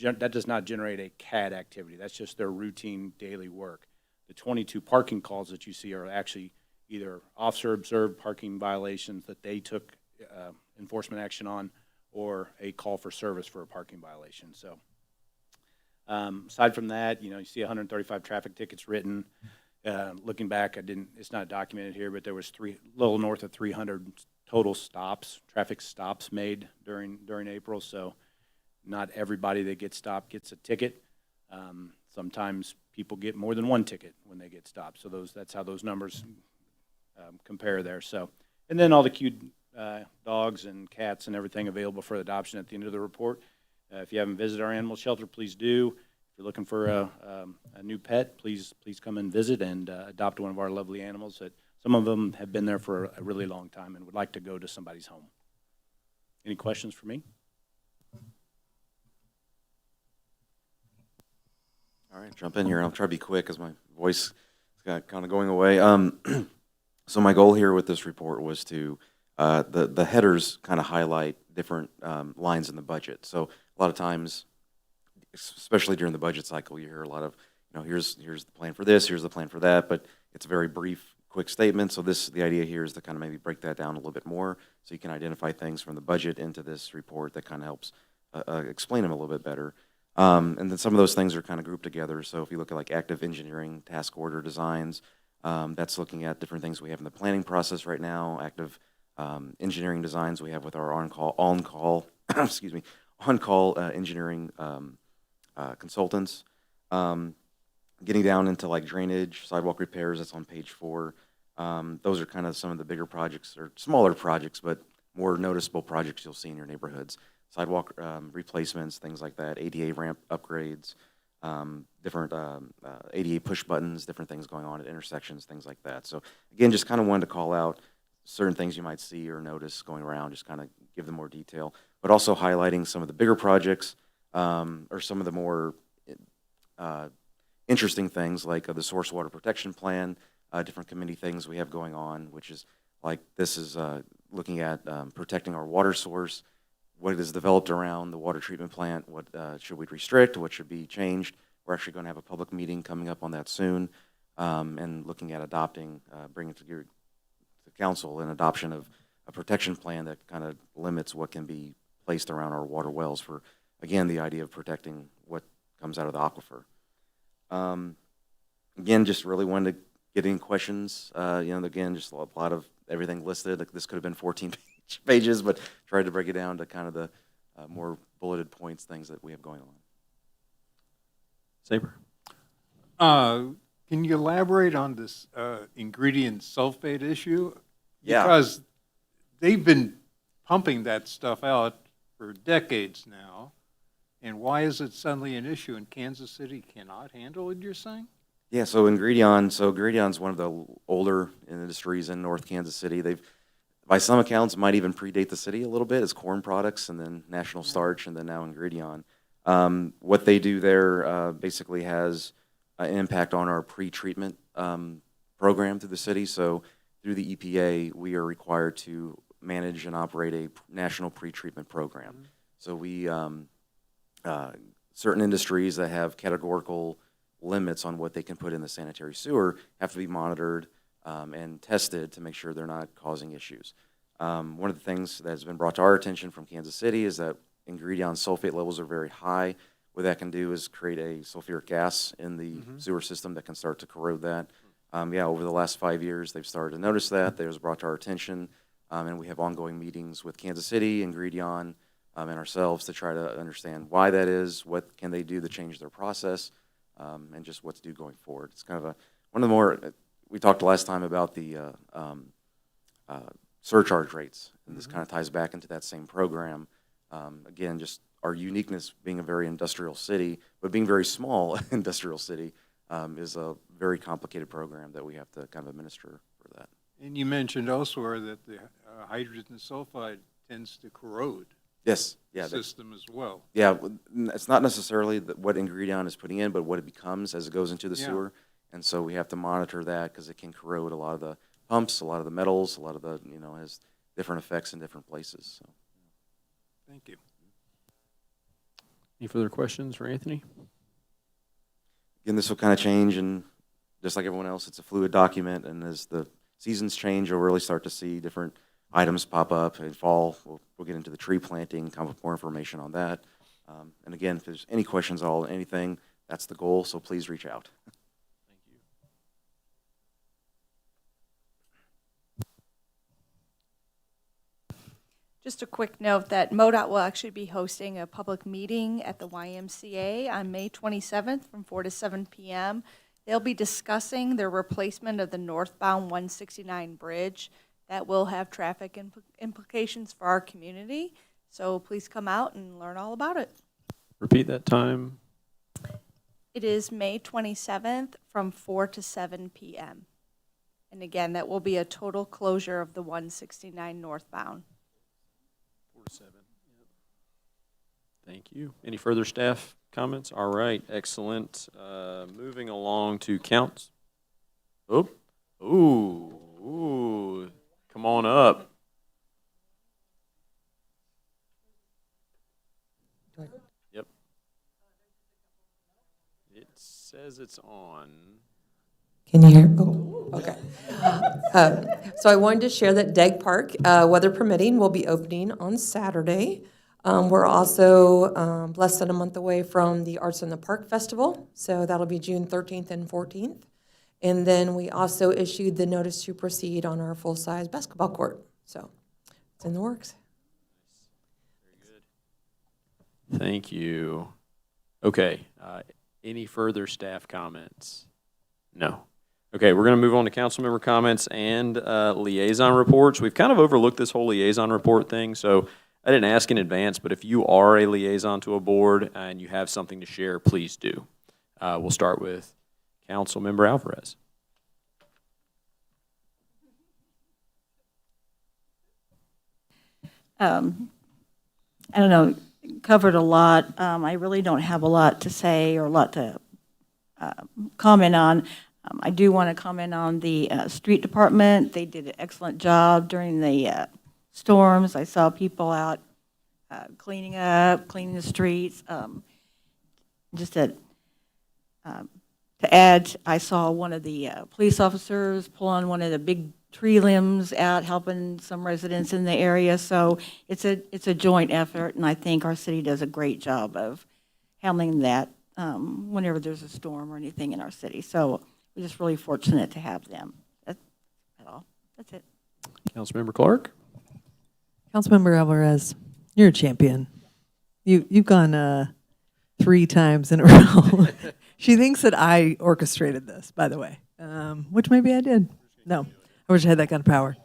that does not generate a CAD activity. That's just their routine daily work. The 22 parking calls that you see are actually either officer-observed parking violations that they took enforcement action on, or a call for service for a parking violation. So aside from that, you see 135 traffic tickets written. Looking back, it's not documented here, but there was a little north of 300 total stops, traffic stops made during April. So not everybody that gets stopped gets a ticket. Sometimes people get more than one ticket when they get stopped. So that's how those numbers compare there. So, and then all the cute dogs and cats and everything available for adoption at the end of the report. If you haven't visited our animal shelter, please do. If you're looking for a new pet, please come and visit and adopt one of our lovely animals. That some of them have been there for a really long time and would like to go to somebody's home. Any questions for me? All right, jump in here. I'll try to be quick because my voice is kind of going away. So my goal here with this report was to, the headers kind of highlight different lines in the budget. So a lot of times, especially during the budget cycle, you hear a lot of, here's the plan for this, here's the plan for that, but it's a very brief, quick statement. So the idea here is to kind of maybe break that down a little bit more so you can identify things from the budget into this report that kind of helps explain them a little bit better. And then some of those things are kind of grouped together. So if you look at like active engineering task order designs, that's looking at different things we have in the planning process right now, active engineering designs we have with our on-call excuse me, on-call engineering consultants. Getting down into like drainage, sidewalk repairs, that's on page 4. Those are kind of some of the bigger projects, or smaller projects, but more noticeable projects you'll see in your neighborhoods. Sidewalk replacements, things like that, ADA ramp upgrades, different ADA push buttons, different things going on at intersections, things like that. So again, just kind of wanted to call out certain things you might see or notice going around, just kind of give them more detail, but also highlighting some of the bigger projects or some of the more interesting things like the source water protection plan, different committee things we have going on, which is like this is looking at protecting our water source, what is developed around the water treatment plant, what should we restrict, what should be changed. We're actually going to have a public meeting coming up on that soon, and looking at adopting, bringing to the council an adoption of a protection plan that kind of limits what can be placed around our water wells for, again, the idea of protecting what comes out of the aquifer. Again, just really wanted to get any questions. Again, just a lot of everything listed. This could have been 14 pages, but tried to break it down to kind of the more bulleted points, things that we have going on. Saber? Can you elaborate on this ingredient sulfate issue? Yeah. Because they've been pumping that stuff out for decades now, and why is it suddenly an issue and Kansas City cannot handle it, you're saying? Yeah, so Ingredion's one of the older industries in North Kansas City. They've, by some accounts, might even predate the city a little bit as corn products, and then National Starch, and then now Ingredion. What they do there basically has an impact on our pre-treatment program through the city. So through the EPA, we are required to manage and operate a national pre-treatment program. Mm-hmm. So we, certain industries that have categorical limits on what they can put in the sanitary sewer have to be monitored and tested to make sure they're not causing issues. One of the things that has been brought to our attention from Kansas City is that Ingredion sulfate levels are very high. What that can do is create a sulfuric gas in the sewer system that can start to corrode that. Over the last 5 years, they've started to notice that. That was brought to our attention, and we have ongoing meetings with Kansas City, Ingredion, and ourselves to try to understand why that is, what can they do to change their process, and just what to do going forward. It's kind of one of the more, we talked last time about the surcharge rates, and this kind of ties back into that same program. Again, just our uniqueness being a very industrial city, but being very small industrial city is a very complicated program that we have to kind of administer for that. And you mentioned elsewhere that the hydrogen sulfide tends to corrode Yes, the yeah. system as well. Yeah, it's not necessarily what Ingredion is putting in, but what it becomes as it goes into the Yeah. sewer. And so we have to monitor that because it can corrode a lot of the pumps, a lot of the metals, a lot of the, has different effects in different places. So. Thank you. Any further questions for Anthony? Again, this will kind of change, and just like everyone else, it's a fluid document, and as the seasons change, you'll really start to see different items pop up. In fall, we'll get into the tree planting, come up with more information on that. And again, if there's any questions at all, anything, that's the goal, so please reach out. Thank you. Just a quick note that MoDOT will actually be hosting a public meeting at the YMCA on May 27th from 4 to 7 p.m. They'll be discussing the replacement of the northbound 169 bridge. That will have traffic implications for our community. So please come out and learn all about it. Repeat that time. It is May 27th from 4 to 7 p.m. And again, that will be a total closure of the 169 northbound. 4 to 7. Yep. Thank you. Any further staff comments? All right, excellent. Moving along to counts. Ooh. Come on up. Yep. It says it's on. Can you hear? Oh, okay. So I wanted to share that Deg Park, weather permitting, will be opening on Saturday. We're also less than a month away from the Arts in the Park Festival, so that'll be June 13th and 14th. And then we also issued the notice to proceed on our full-size basketball court. So it's in the works. Very good. Thank you. Okay. Any further staff comments? No. Okay, we're going to move on to council member comments and liaison reports. We've kind of overlooked this whole liaison report thing, so I didn't ask in advance, but if you are a liaison to a board and you have something to share, please do. We'll start with Council Member Alvarez. I don't know, covered a lot. I really don't have a lot to say or a lot to comment on. I do want to comment on the street department. They did an excellent job during the storms. I saw people out cleaning the streets. Just to add, I saw one of the police officers pull on one of the big tree limbs out, helping some residents in the area. So it's a joint effort, and I think our city does a great job of handling that whenever there's a storm or anything in our city. So we're just really fortunate to have them. That's all. That's it. Councilmember Clark. Councilmember Alvarez, you're a champion. You've gone 3 times in a row. She thinks that I orchestrated this, by the way, which maybe I did. No, I wish I had that kind of power.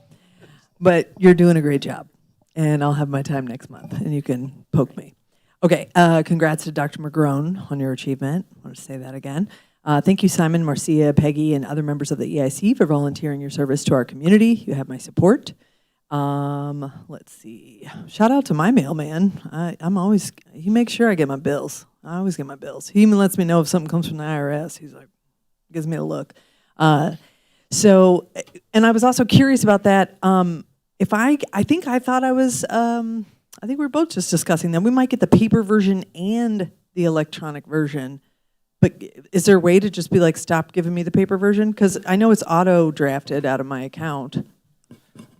But you're doing a great job, and I'll have my time next month, and you can poke me. Okay, congrats to Dr. McGrone on your achievement. I want to say that again. Thank you, Simon, Marcia, Peggy, and other members of the EIC for volunteering your service to our community. You have my support. Let's see. Shout out to my mailman. He makes sure I get my bills. I always get my bills. He even lets me know if something comes from the IRS. He's like, gives me a look. And I was also curious about that. I think we were both just discussing that we might get the paper version and the electronic version. But is there a way to just be like, stop giving me the paper version? Because I know it's auto drafted out of my account.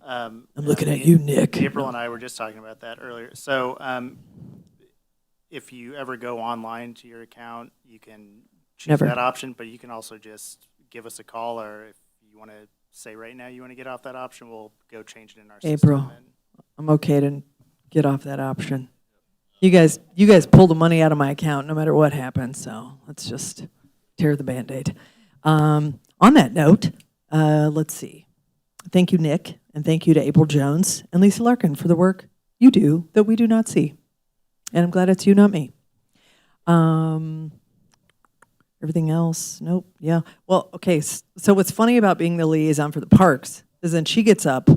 I'm looking at you, Nick. April and I were just talking about that earlier. So if you ever go online to your account, you can choose that option, but you can also just give us a call, or if you want to say right now you want to get off that option, we'll go change it in our system. April, I'm okay to get off that option. You guys pull the money out of my account no matter what happens, so let's just tear the Band-Aid. On that note, Let's see. Thank you, Nick, and thank you to April Jones and Lisa Larkin for the work you do that we do not see. And I'm glad it's you, not me. Everything else, nope, yeah. Well, okay, so what's funny about being the liaison for the parks is then she gets up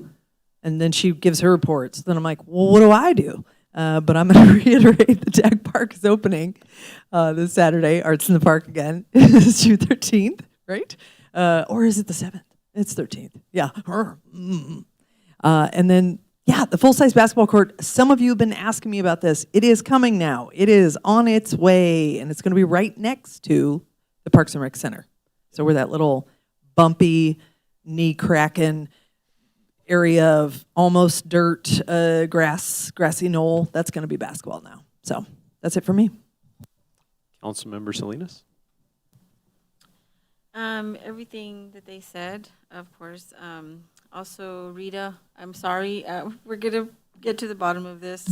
and then she gives her reports. Then I'm like, well, what do I do? But I'm going to reiterate the DAG Park is opening this Saturday. Arts in the Park again. It's June 13th, right? Or is it the 7th? It's 13th. Yeah. And then, yeah, the full-size basketball court. Some of you have been asking me about this. It is coming now. It is on its way, and it's going to be right next to the Parks and Rec Center. So where that little bumpy, knee-cracking area of almost dirt, grassy knoll, that's going to be basketball now. So that's it for me. Councilmember Salinas? Everything that they said, of course. Also, Rita, I'm sorry. We're going to get to the bottom of this.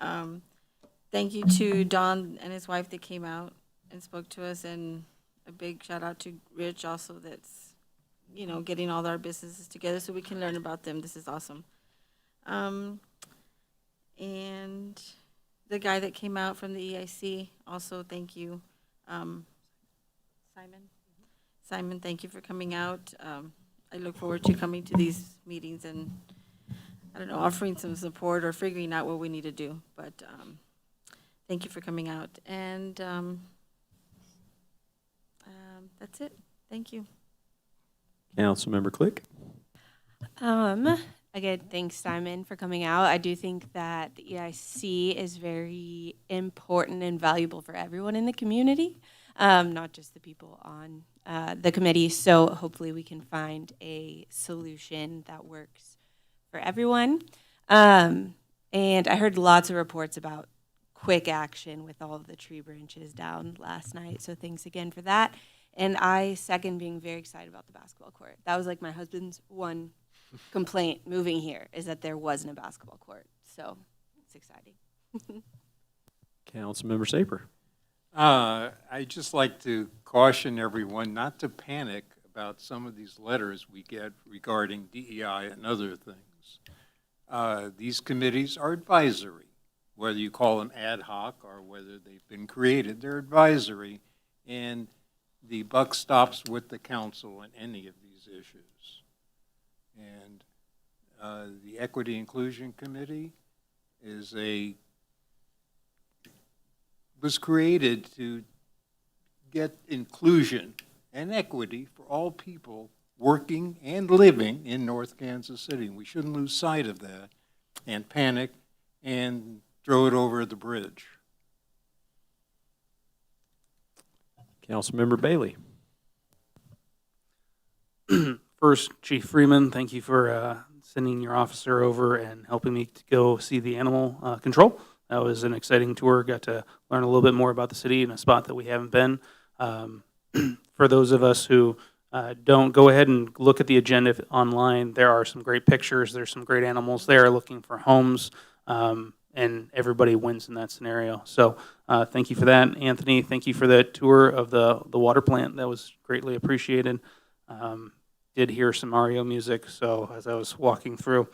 Thank you to Don and his wife that came out and spoke to us, and a big shout out to Rich also that's, you know, getting all our businesses together so we can learn about them. This is awesome. And the guy that came out from the EIC, also thank you. Simon, thank you for coming out. I look forward to coming to these meetings and, I don't know, offering some support or figuring out what we need to do. But thank you for coming out. And that's it. Thank you. Councilmember Click? Again, thanks, Simon, for coming out. I do think that the EIC is very important and valuable for everyone in the community, not just the people on the committee. So hopefully we can find a solution that works for everyone. And I heard lots of reports about quick action with all of the tree branches down last night. So thanks again for that. And I second being very excited about the basketball court. That was like my husband's one complaint moving here, is that there wasn't a basketball court. So it's exciting. Councilmember Saper? I'd just like to caution everyone not to panic about some of these letters we get regarding DEI and other things. These committees are advisory, whether you call them ad hoc or whether they've been created, they're advisory, and the buck stops with the council in any of these issues. And the Equity Inclusion Committee was created to get inclusion and equity for all people working and living in North Kansas City. We shouldn't lose sight of that and panic and throw it over the bridge. Councilmember Bailey? First, Chief Freeman, thank you for sending your officer over and helping me to go see the animal control. That was an exciting tour. Got to learn a little bit more about the city in a spot that we haven't been. For those of us who don't, go ahead and look at the agenda online. There are some great pictures. There's some great animals there looking for homes, and everybody wins in that scenario. So thank you for that, Anthony. Thank you for the tour of the water plant. That was greatly appreciated. Did hear some Mario music, so as I was walking through.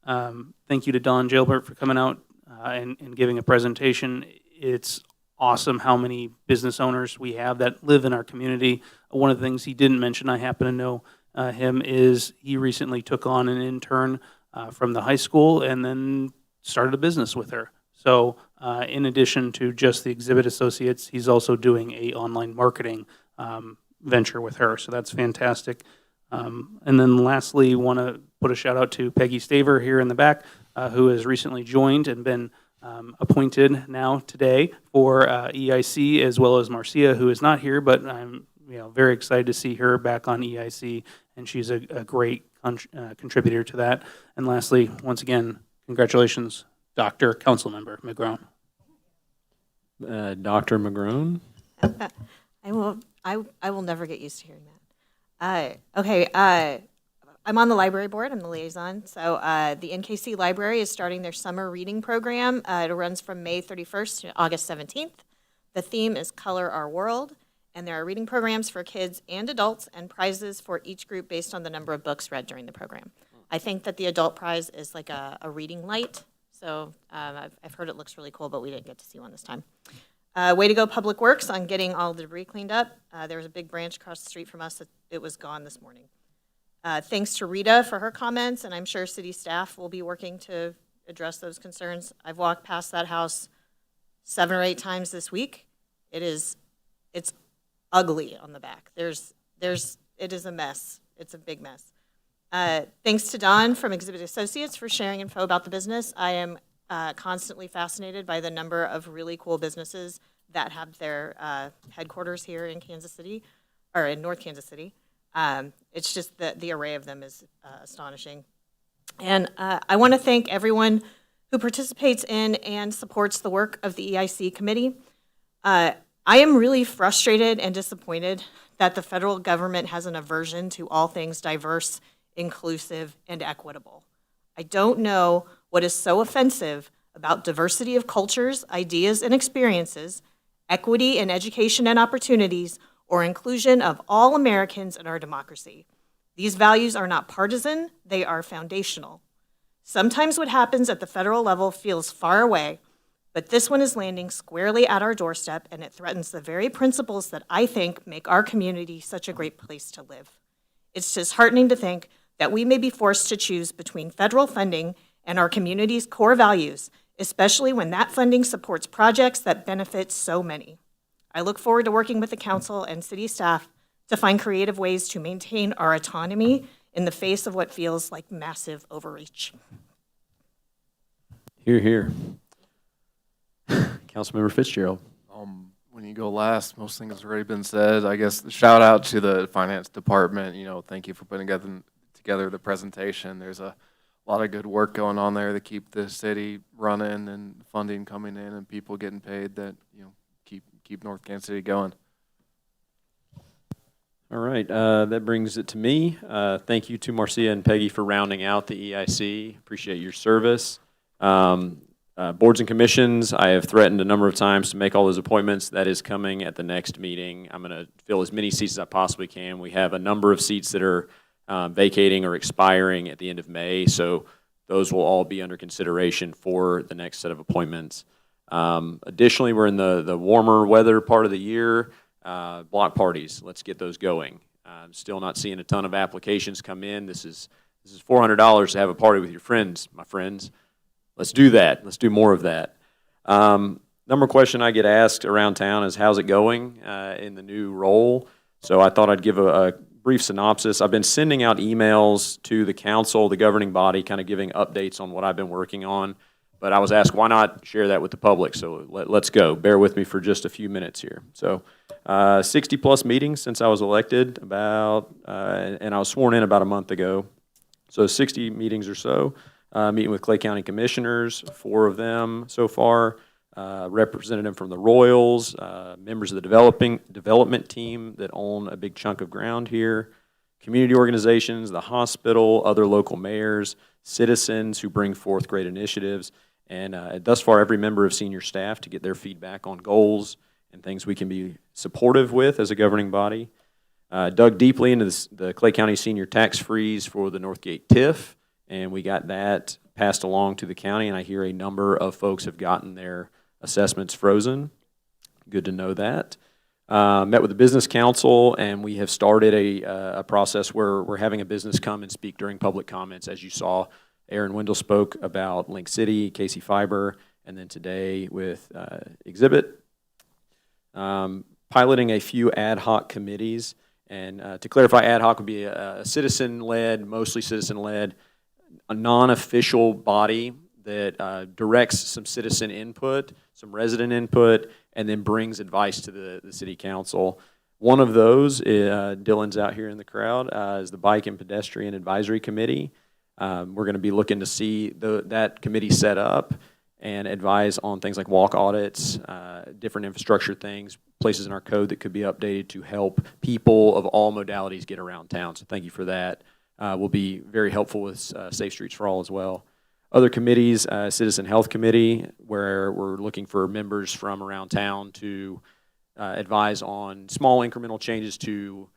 Thank you to Don Jailbert for coming out and giving a presentation. It's awesome how many business owners we have that live in our community. One of the things he didn't mention, I happen to know him, is he recently took on an intern from the high school and then started a business with her. So in addition to just the exhibit associates, he's also doing a online marketing venture with her. So that's fantastic. And then lastly, want to put a shout out to Peggy Staver here in the back, who has recently joined and been appointed now today for EIC, as well as Marcia, who is not here, but I'm very excited to see her back on EIC, and she's a great contributor to that. And lastly, once again, congratulations, Dr. Councilmember McGrone. Dr. McGrone? I will never get used to hearing that. Okay, I'm on the library board. I'm the liaison. So the NKC Library is starting their summer reading program. It runs from May 31st to August 17th. The theme is Color Our World, And there are reading programs for kids and adults and prizes for each group based on the number of books read during the program. I think that the adult prize is like a reading light. So I've heard it looks really cool, but we didn't get to see one this time. Way to go, Public Works, on getting all the debris cleaned up. There was a big branch across the street from us that it was gone this morning. Thanks to Rita for her comments, and I'm sure city staff will be working to address those concerns. I've walked past that house 7 or 8 times this week. It's ugly on the back. It is a mess. It's a big mess. Thanks to Don from Exhibit Associates for sharing info about the business. I am constantly fascinated by the number of really cool businesses that have their headquarters here in Kansas City, or in North Kansas City. It's just the array of them is astonishing. And I want to thank everyone who participates in and supports the work of the EIC committee. I am really frustrated and disappointed that the federal government has an aversion to all things diverse, inclusive, and equitable. I don't know what is so offensive about diversity of cultures, ideas, and experiences, equity in education and opportunities, or inclusion of all Americans in our democracy. These values are not partisan, they are foundational. Sometimes what happens at the federal level feels far away, but this one is landing squarely at our doorstep, and it threatens the very principles that I think make our community such a great place to live. It's disheartening to think that we may be forced to choose between federal funding and our community's core values, especially when that funding supports projects that benefit so many. I look forward to working with the council and city staff to find creative ways to maintain our autonomy in the face of what feels like massive overreach. Hear, hear. Councilmember Fitzgerald. When you go last, most things have already been said. I guess shout out to the finance department. Thank you for putting together the presentation. There's a lot of good work going on there to keep the city running and funding coming in and people getting paid that keep North Kansas City going. All right, that brings it to me. Thank you to Marcia and Peggy for rounding out the EIC. Appreciate your service. Boards and commissions, I have threatened a number of times to make all those appointments. That is coming at the next meeting. I'm going to fill as many seats as I possibly can. We have a number of seats that are vacating or expiring at the end of May, so those will all be under consideration for the next set of appointments. Additionally, we're in the warmer weather part of the year. Block parties, let's get those going. I'm still not seeing a ton of applications come in. This is $400 to have a party with your friends, my friends. Let's do that. Let's do more of that. Number question I get asked around town is, how's it going in the new role? So I thought I'd give a brief synopsis. I've been sending out emails to the council, the governing body, kind of giving updates on what I've been working on. But I was asked, why not share that with the public? So let's go. Bear with me for just a few minutes here. So 60-plus meetings since I was elected, and I was sworn in about a month ago. So 60 meetings or so. Meeting with Clay County Commissioners, 4 of them so far, representative from the Royals, members of the development team that own a big chunk of ground here, community organizations, the hospital, other local mayors, citizens who bring forth great initiatives, and thus far every member of senior staff to get their feedback on goals and things we can be supportive with as a governing body. Dug deeply into the Clay County senior tax freeze for the Northgate TIF, and we got that passed along to the county, and I hear a number of folks have gotten their assessments frozen. Good to know that. Met with the Business Council, and we have started a process where we're having a business come and speak during public comments. As you saw, Aaron Wendell spoke about Link City, Casey Fiber, and then today with Exhibit. Piloting a few ad hoc committees, and to clarify, ad hoc would be a citizen-led, mostly citizen-led, a non-official body that directs some citizen input, some resident input, and then brings advice to the city council. One of those, Dylan's out here in the crowd, is the Bike and Pedestrian Advisory Committee. We're going to be looking to see that committee set up and advise on things like walk audits, different infrastructure things, places in our code that could be updated to help people of all modalities get around town. So thank you for that. Will be very helpful with Safe Streets for All as well. Other committees, Citizen Health Committee, where we're looking for members from around town to advise on small incremental changes to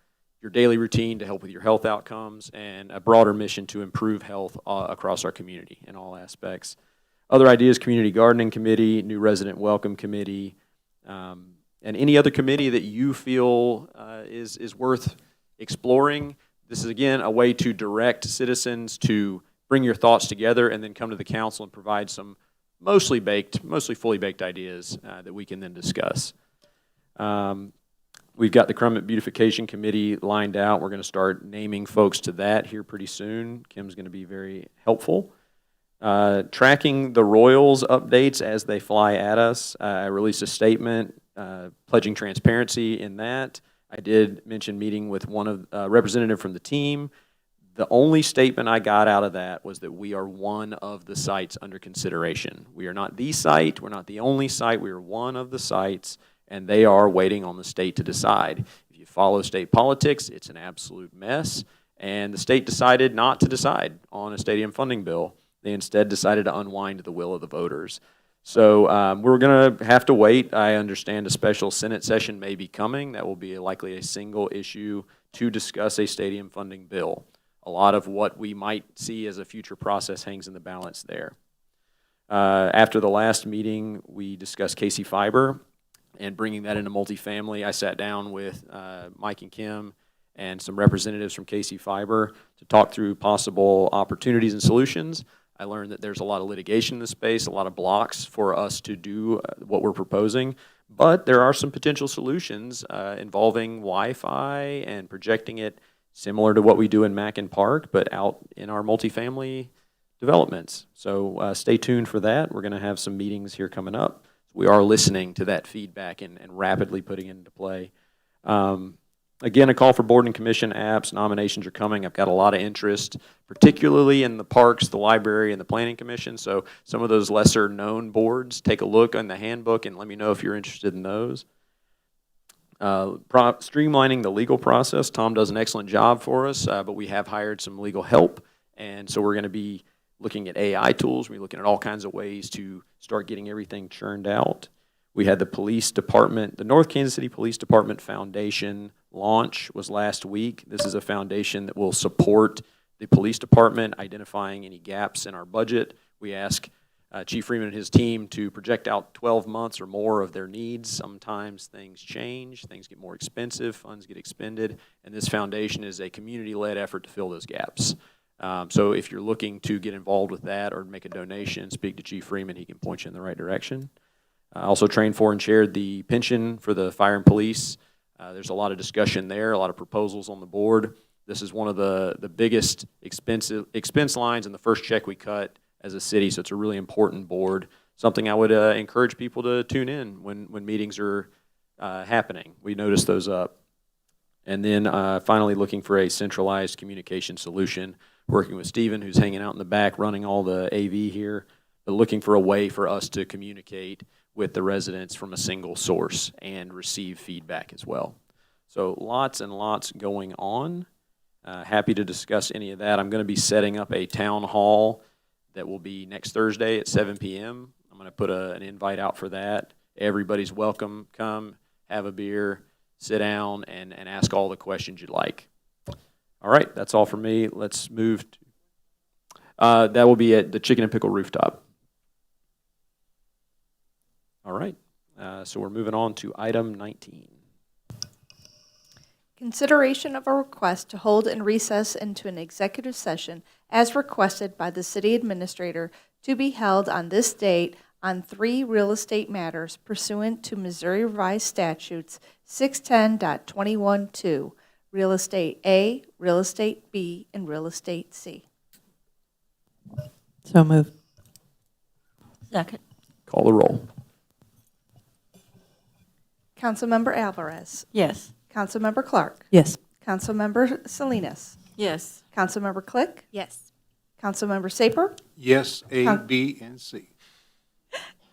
your daily routine to help with your health outcomes, and a broader mission to improve health across our community in all aspects. Other ideas: community gardening committee, new resident welcome committee, and any other committee that you feel is worth exploring. This is, again, a way to direct citizens to bring your thoughts together and then come to the council and provide some mostly fully baked ideas that we can then discuss. We've got the Crummett Beautification Committee lined out. We're going to start naming folks to that here pretty soon. Kim's going to be very helpful. Tracking the Royals updates as they fly at us. I released a statement pledging transparency in that. I did mention meeting with one representative from the team. The only statement I got out of that was that we are one of the sites under consideration. We are not the site. We're not the only site. We are one of the sites, and they are waiting on the state to decide. If you follow state politics, it's an absolute mess, and the state decided not to decide on a stadium funding bill. They instead decided to unwind the will of the voters. So we're going to have to wait. I understand a special Senate session may be coming. That will be likely a single issue to discuss a stadium funding bill. A lot of what we might see as a future process hangs in the balance there. After the last meeting, we discussed Casey Fiber and bringing that into multifamily. I sat down with Mike and Kim and some representatives from Casey Fiber to talk through possible opportunities and solutions. I learned that there's a lot of litigation in the space, a lot of blocks for us to do what we're proposing, but there are some potential solutions involving Wi-Fi and projecting it similar to what we do in Mackin Park, but out in our multifamily developments. So stay tuned for that. We're going to have some meetings here coming up. We are listening to that feedback and rapidly putting it into play. Again, a call for board and commission apps. Nominations are coming. I've got a lot of interest, particularly in the parks, the library, and the planning commission. So some of those lesser known boards, take a look on the handbook and let me know if you're interested in those. Streamlining the legal process. Tom does an excellent job for us, but we have hired some legal help. And so we're going to be looking at AI tools. We're looking at all kinds of ways to start getting everything churned out. We had the police department, the North Kansas City Police Department Foundation launch was last week. This is a foundation that will support the police department, identifying any gaps in our budget. We ask Chief Freeman and his team to project out 12 months or more of their needs. Sometimes things change, things get more expensive, funds get expended, and this foundation is a community-led effort to fill those gaps. So if you're looking to get involved with that or make a donation, speak to Chief Freeman. He can point you in the right direction. Also trained for and chaired the pension for the fire and police. There's a lot of discussion there, a lot of proposals on the board. This is one of the biggest expense lines and the first check we cut as a city, so it's a really important board. Something I would encourage people to tune in when meetings are happening. We notice those up. And then finally looking for a centralized communication solution, working with Stephen, who's hanging out in the back running all the AV here, but looking for a way for us to communicate with the residents from a single source and receive feedback as well. So lots and lots going on. Happy to discuss any of that. I'm going to be setting up a town hall that will be next Thursday at 7 p.m. I'm going to put an invite out for that. Everybody's welcome. Come, have a beer, sit down, and ask all the questions you'd like. All right, that's all for me. Let's move. That will be at the Chicken and Pickle Rooftop. All right, so we're moving on to item 19. Consideration of a request to hold and recess into an executive session as requested by the city administrator to be held on this date on 3 real estate matters pursuant to Missouri Revised Statutes 610.21.2, Real Estate A, Real Estate B, and Real Estate C. So moved. Second. Call the roll. Councilmember Alvarez. Yes. Councilmember Clark. Yes. Councilmember Salinas. Yes. Councilmember Click. Yes. Councilmember Saper. Yes, A, B, and C.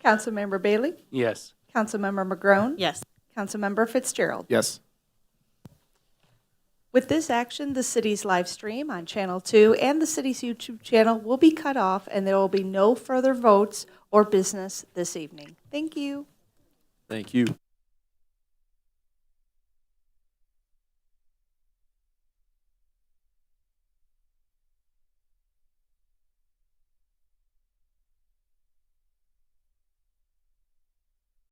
Councilmember Bailey. Yes. Councilmember McGrone. Yes. Councilmember Fitzgerald. Yes. With this action, the city's live stream on Channel 2 and the city's YouTube channel will be cut off, and there will be no further votes or business this evening. Thank you. Thank you.